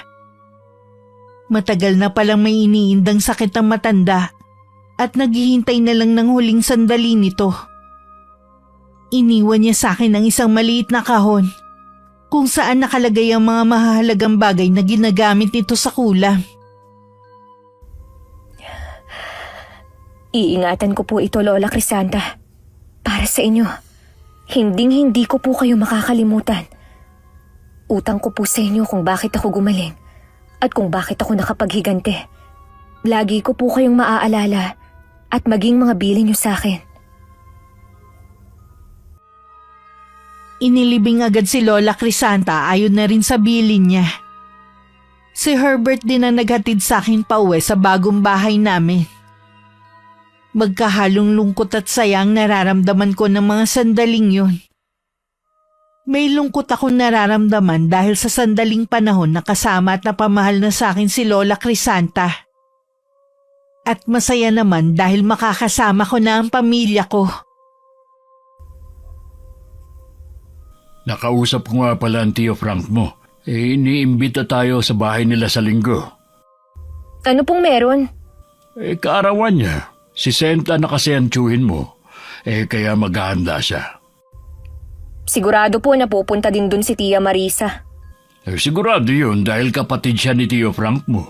Matagal na palang may iniindang sakit ang matanda at naghihintay na lang ng huling sandali nito. Iniwan niya sa akin ang isang maliit na kahon kung saan nakalagay ang mga mahalagang bagay na ginagamit nito sa kulam. Iingatan ko po ito, Lola Crisanta. Para sa inyo. Hinding-hindi ko po kayo makakalimutan. Utang ko po sa inyo kung bakit ako gumaling at kung bakit ako nakapaghigante. Lagi ko po kayong maaalala at maging mga bilin niyo sa akin. Inilibing agad si Lola Crisanta ayon na rin sa bilin niya. Si Herbert din ang naghatid sa akin pauwi sa bagong bahay namin. Magkahalong lungkot at sayang nararamdaman ko ng mga sandaling yun. May lungkot akong nararamdaman dahil sa sandaling panahon na kasama at napamahal na sa akin si Lola Crisanta. At masaya naman dahil makakasama ko na ang pamilya ko. Nakausap ko nga pala ang Tio Frank mo. Iniimbita tayo sa bahay nila sa linggo. Ano pong meron? Kaarawan niya. Si Senta na kasi ang tiyuhin mo. Kaya maghahanda siya. Sigurado po na pupunta din dun si Tia Marisa. Sigurado yun dahil kapatid siya ni Tio Frank mo.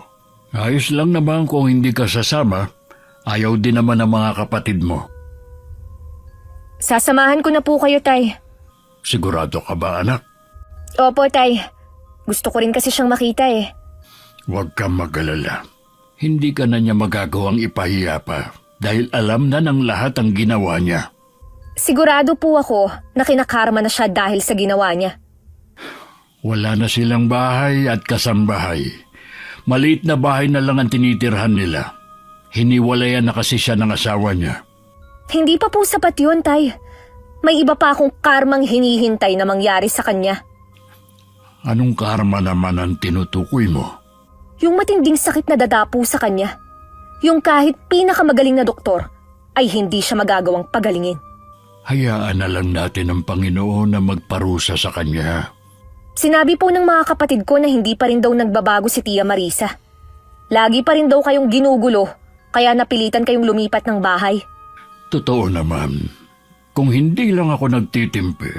Ayos lang naman kung hindi ka sasama. Ayaw din naman ng mga kapatid mo. Sasamahan ko na po kayo, Tay. Sigurado ka ba, anak? Opo, Tay. Gusto ko rin kasi siyang makita Huwag kang mag-alala. Hindi ka na niya magagawang ipahiya pa dahil alam na ng lahat ang ginawa niya. Sigurado po ako na kinakarma na siya dahil sa ginawa niya. Wala na silang bahay at kasambahay. Maliit na bahay na lang ang tinitirhan nila. Hiniwalayan na kasi siya ng asawa niya. Hindi pa po sapat yun, Tay. May iba pa akong karmang hinihintay na mangyari sa kanya. Anong karma naman ang tinutukoy mo? Yung matinding sakit na dadapo sa kanya. Yung kahit pinakamagaling na doktor ay hindi siya magagawang pagalingin. Hayaan na lang natin ang Panginoon na magparusa sa kanya. Sinabi po ng mga kapatid ko na hindi pa rin daw nagbabago si Tia Marisa. Lagi pa rin daw kayong ginugulo, kaya napilitan kayong lumipat ng bahay. Totoo naman. Kung hindi lang ako nagtitimpi,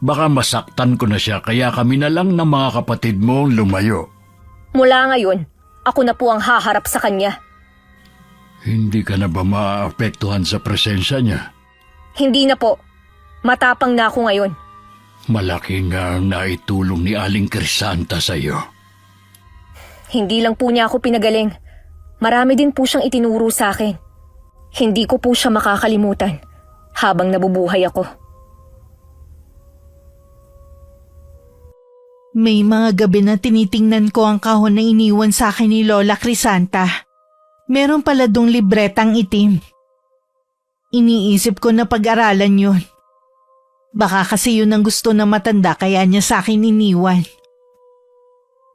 baka masaktan ko na siya kaya kami na lang ng mga kapatid mo lumayo. Mula ngayon, ako na po ang haharap sa kanya. Hindi ka na ba maaapektuhan sa presensya niya? Hindi na po. Matapang na ako ngayon. Malaki nga ang naitulong ni Aling Crisanta sa iyo. Hindi lang po niya ako pinagaling. Marami din po siyang itinuro sa akin. Hindi ko po siya makakalimutan habang nabubuhay ako. May mga gabi na tinitingnan ko ang kahon na iniwan sa akin ni Lola Crisanta. Meron pala dong libretang itim. Iniisip ko na pag-aralan yun. Baka kasi yun ang gusto na matanda kaya niya sa akin iniwan.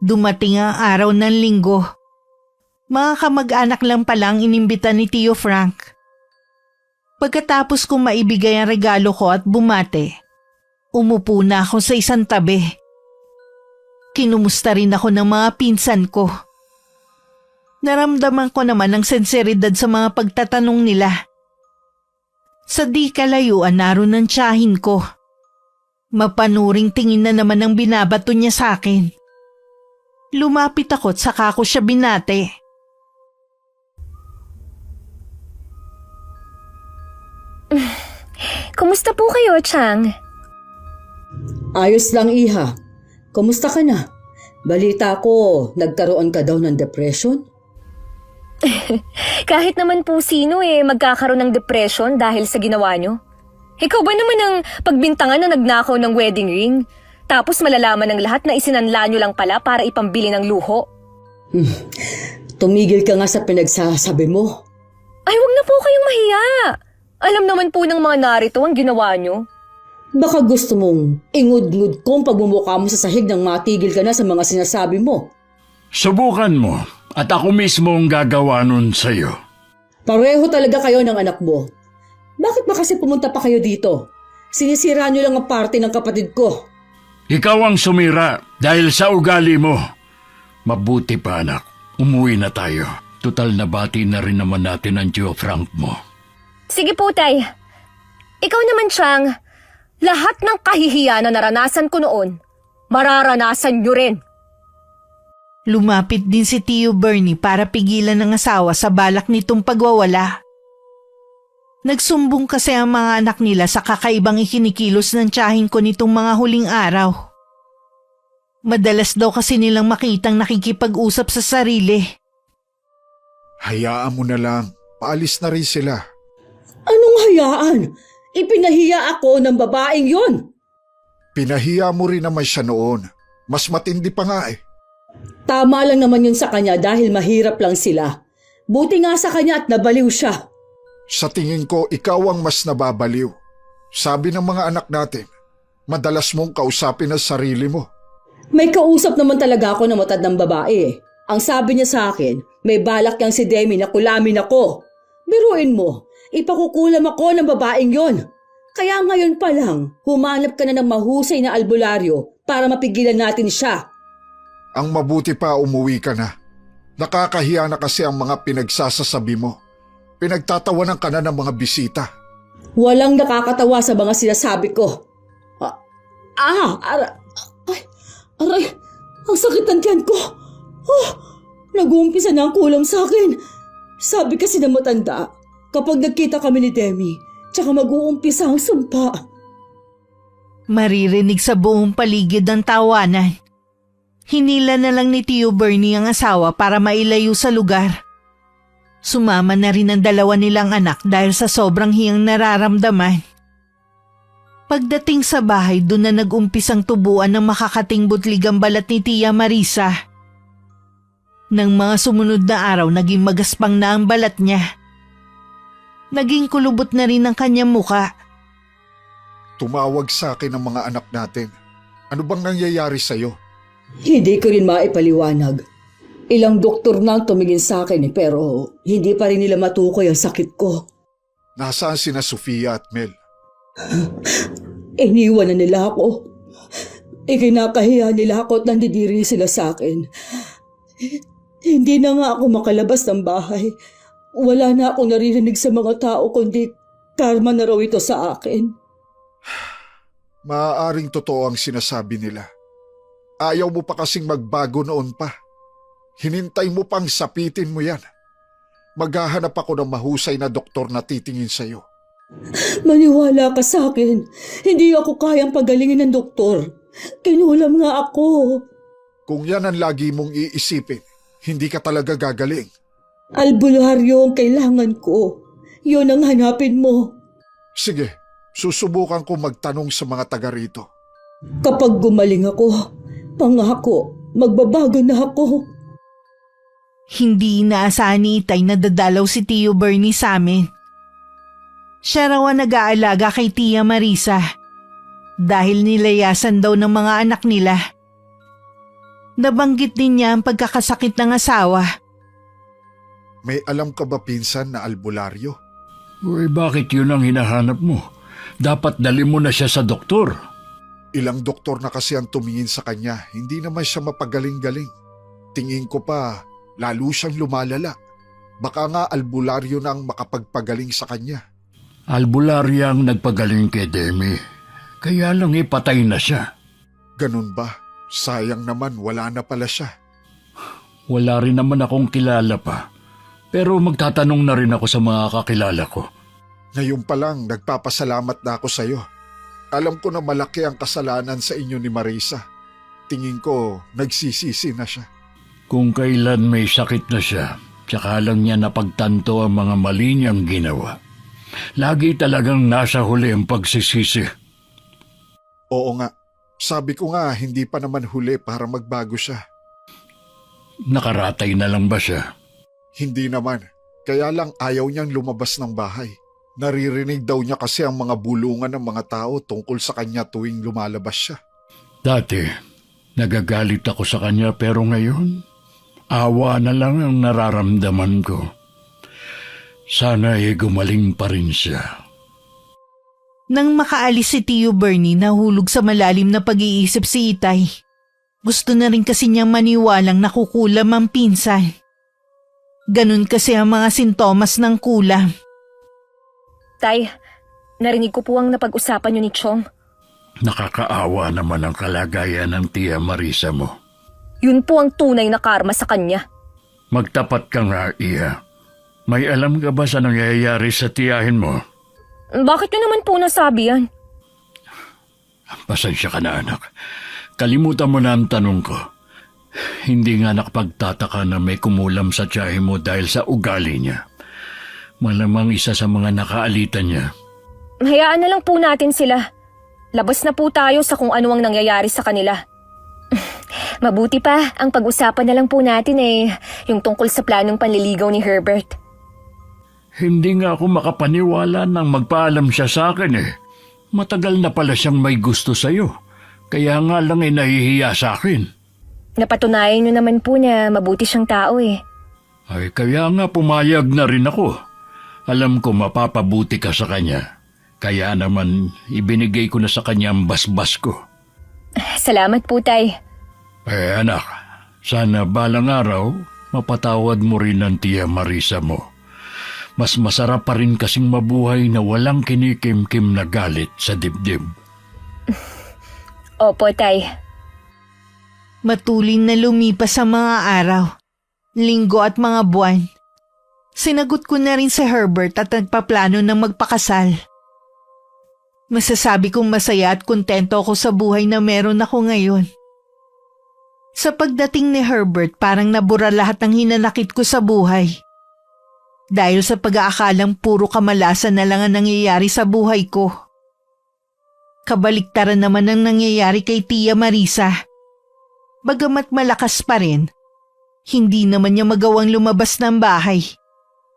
Dumating ang araw ng linggo. Mga kamag-anak lang palang inimbita ni Tio Frank. Pagkatapos kong maibigay ang regalo ko at bumate, umupo na ako sa isang tabi. Kinumusta rin ako ng mga pinsan ko. Naramdaman ko naman ang senseridad sa mga pagtatanong nila. Sa di kalayuan naroon ng tiyahin ko. Mapanuring tingin na naman ang binabato niya sa akin. Lumapit ako at saka ko siya binate. Kumusta po kayo, Chang? Ayos lang, Iha. Kumusta ka na? Balita ko, nagkaroon ka daw ng depression? Kahit naman po sino magkakaroon ng depression dahil sa ginawa nyo. Ikaw ba naman ang pagbintangan na nagnakaw ng wedding ring? Tapos malalaman ng lahat na isinanla nyo lang pala para ipambili ng luho? Tumigil ka nga sa pinagsasabi mo. Ay, wag na po kayong mahiya. Alam naman po ng mga narito ang ginawa nyo. Baka gusto mong ingud-ngud kong pagmumukha mo sa sahig nang matigil ka na sa mga sinasabi mo. Subukan mo at ako mismo ang gagawa nun sa'yo. Pareho talaga kayo ng anak mo. Bakit ba kasi pumunta pa kayo dito? Sinisira nyo lang ang party ng kapatid ko. Ikaw ang sumira dahil sa ugali mo. Mabuti pa anak, umuwi na tayo. Tutal na bati na rin naman natin ang Tio Frank mo. Sige po, Tay. Ikaw naman, Chang. Lahat ng kahihiyan na naranasan ko noon, mararanasan nyo rin. Lumapit din si Tio Bernie para pigilan ng asawa sa balak nitong pagwawala. Nagsumbong kasi ang mga anak nila sa kakaibang ikinikilos ng tiyahin ko nitong mga huling araw. Madalas daw kasi nilang makitang nakikipag-usap sa sarili. Hayaan mo na lang. Paalis na rin sila. Anong hayaan? Ipinahiya ako ng babaeng yon. Pinahiya mo rin naman siya noon. Mas matindi pa nga eh. Tama lang naman yun sa kanya dahil mahirap lang sila. Buti nga sa kanya at nabaliw siya. Sa tingin ko, ikaw ang mas nababaliw. Sabi ng mga anak natin, madalas mong kausapin ang sarili mo. May kausap naman talaga ako ng matandang babae eh. Ang sabi niya sa akin, may balak yang si Demi na kulamin ako. Biruin mo, ipakukulam ako ng babaeng yon. Kaya ngayon pa lang, humanap ka na ng mahusay na albularyo para mapigilan natin siya. Ang mabuti pa umuwi ka na. Nakakahiya na kasi ang mga pinagsasasabi mo. Pinagtatawanan ka na ng mga bisita. Walang nakakatawa sa mga sinasabi ko. Aray, ang sakit ng tiyan ko. Nag-uumpisa na ang kulam sa akin. Sabi kasi na matanda, kapag nagkita kami ni Demi, tsaka mag-uumpisa ang sumpa. Maririnig sa buong paligid ang tawanan. Hinila na lang ni Tio Bernie ang asawa para mailayo sa lugar. Sumama na rin ang dalawa nilang anak dahil sa sobrang hiyang nararamdaman. Pagdating sa bahay, doon na nag-umpisang tubuan ng makakating butlig ang balat ni Tia Marisa. Nang mga sumunod na araw, naging magaspang na ang balat niya. Naging kulubot na rin ang kanyang muka. Tumawag sa akin ang mga anak natin. Ano bang nangyayari sa'yo? Hindi ko rin maipaliwanag. Ilang doktor na ang tumingin sa akin pero hindi pa rin nila matukoy ang sakit ko. Nasaan sina Sofia at Mel? Iniwan na nila ako. Ikinakahiya nila ako at nandidiri sila sa akin. Hindi na nga ako makalabas ng bahay. Wala na akong naririnig sa mga tao kundi karma na raw ito sa akin. Maaaring totoo ang sinasabi nila. Ayaw mo pa kasing magbago noon pa. Hinintay mo pang sapitin mo yan. Maghahanap ako ng mahusay na doktor na titingin sa'yo. Maniwala ka sa akin. Hindi ako kayang pagalingin ng doktor. Kinulam nga ako. Kung yan ang lagi mong iisipin, hindi ka talaga gagaling. Albularyo ang kailangan ko. Yun ang hanapin mo. Sige, susubukan ko magtanong sa mga taga rito. Kapag gumaling ako, pangako, magbabago na ako. Hindi inaasahan ni Itay na dadalaw si Tio Bernie sa amin. Siya raw ang nag-aalaga kay Tia Marisa dahil nilayasan daw ng mga anak nila. Nabanggit din niya ang pagkakasakit ng asawa. May alam ka ba pinsan na albularyo? Uy, bakit yun ang hinahanap mo? Dapat dali mo na siya sa doktor. Ilang doktor na kasi ang tumingin sa kanya, hindi naman siya mapagaling-galing. Tingin ko pa, lalo siyang lumalala. Baka nga albularyo na ang makapagpagaling sa kanya. Albularya ang nagpagaling kay Demi. Kaya lang ipatay na siya. Ganun ba? Sayang naman, wala na pala siya. Wala rin naman akong kilala pa. Pero magtatanong na rin ako sa mga kakilala ko. Ngayon pa lang, nagpapasalamat na ako sa'yo. Alam ko na malaki ang kasalanan sa inyo ni Marisa. Tingin ko, nagsisisi na siya. Kung kailan may sakit na siya, tsaka lang niya napagtanto ang mga mali niyang ginawa. Lagi talagang nasa huli ang pagsisisi. Oo nga, sabi ko nga hindi pa naman huli para magbago siya. Nakaratay na lang ba siya? Hindi naman, kaya lang ayaw niyang lumabas ng bahay. Naririnig daw niya kasi ang mga bulungan ng mga tao tungkol sa kanya tuwing lumalabas siya. Dati, nagagalit ako sa kanya pero ngayon, awa na lang ang nararamdaman ko. Sana gumaling pa rin siya. Nang makaalis si Tio Bernie, nahulog sa malalim na pag-iisip si Itay. Gusto na rin kasi niyang maniwalang nakukulam ang pinsan. Ganun kasi ang mga sintomas ng kulam. Tay, narinig ko po ang napag-usapan niyo ni Chong. Nakakaawa naman ang kalagayan ng Tia Marisa mo. Yun po ang tunay na karma sa kanya. Magtapat ka nga, Iya. May alam ka ba sa nangyayari sa tiyahin mo? Bakit niyo naman po nasabi yan? Pasensya ka na, anak. Kalimutan mo na ang tanong ko. Hindi nga nakapagtataka na may kumulam sa tiyahin mo dahil sa ugali niya. Malamang isa sa mga nakaalitan niya. Hayaan na lang po natin sila. Labas na po tayo sa kung ano ang nangyayari sa kanila. Mabuti pa, ang pag-usapan na lang po natin yung tungkol sa planong panliligaw ni Herbert. Hindi nga ako makapaniwala nang magpaalam siya sa akin . Matagal na pala siyang may gusto sa'yo. Kaya nga lang nahihiya sa akin. Napatunayan niyo naman po na mabuti siyang tao . Ay kaya nga pumayag na rin ako. Alam ko mapapabuti ka sa kanya. Kaya naman ibinigay ko na sa kanya ang basbas ko. Salamat po, Tay. Anak, sana balang araw mapatawad mo rin ang Tia Marisa mo. Mas masarap pa rin kasing mabuhay na walang kinikimkim na galit sa dibdib. Opo, Tay. Matulin na lumipas ang mga araw, linggo at mga buwan. Sinagot ko na rin si Herbert at nagpaplano ng magpakasal. Masasabi kong masaya at kontento ako sa buhay na meron ako ngayon. Sa pagdating ni Herbert, parang nabura lahat ng hinanakit ko sa buhay. Dahil sa pag-aakalang puro kamalasan na lang ang nangyayari sa buhay ko. Kabaliktaran naman ang nangyayari kay Tia Marisa. Bagamat malakas pa rin, Hindi naman niya magawang lumabas ng bahay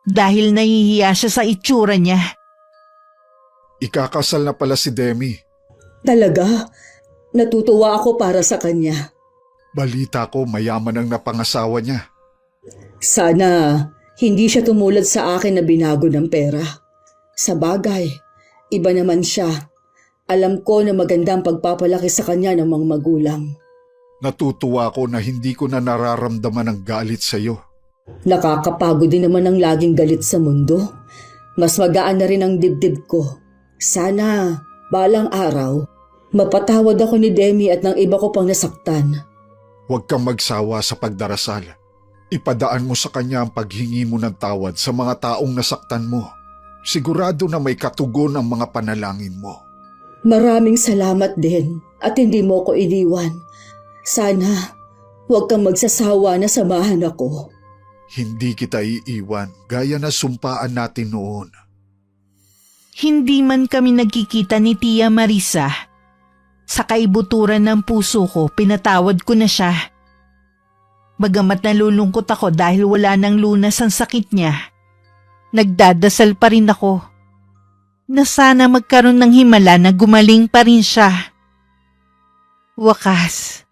dahil nahihiya siya sa itsura niya. Ikakasal na pala si Demi. Talaga? Natutuwa ako para sa kanya. Balita ko mayaman ang napangasawa niya. Sana hindi siya tumulad sa akin na binago ng pera. Sa bagay, iba naman siya. Alam ko na magandang pagpapalaki sa kanya ng mga magulang. Natutuwa ko na hindi ko na nararamdaman ang galit sa iyo. Nakakapagod din naman ang laging galit sa mundo. Mas magaan na rin ang dibdib ko. Sana, balang araw, mapatawad ako ni Demi at ng iba ko pang nasaktan. Huwag kang magsawa sa pagdarasal. Ipadaan mo sa kanya ang paghingi mo ng tawad sa mga taong nasaktan mo. Sigurado na may katugon ang mga panalangin mo. Maraming salamat din at hindi mo ko iniwan. Sana, huwag kang magsasawa na samahan ako. Hindi kita iiwan gaya na sumpaan natin noon. Hindi man kami nagkikita ni Tia Marisa. Sa kaibuturan ng puso ko, pinatawad ko na siya. Bagamat nalulungkot ako dahil wala nang lunas ang sakit niya, nagdadasal pa rin ako na sana magkaroon ng himala na gumaling pa rin siya. Wakas,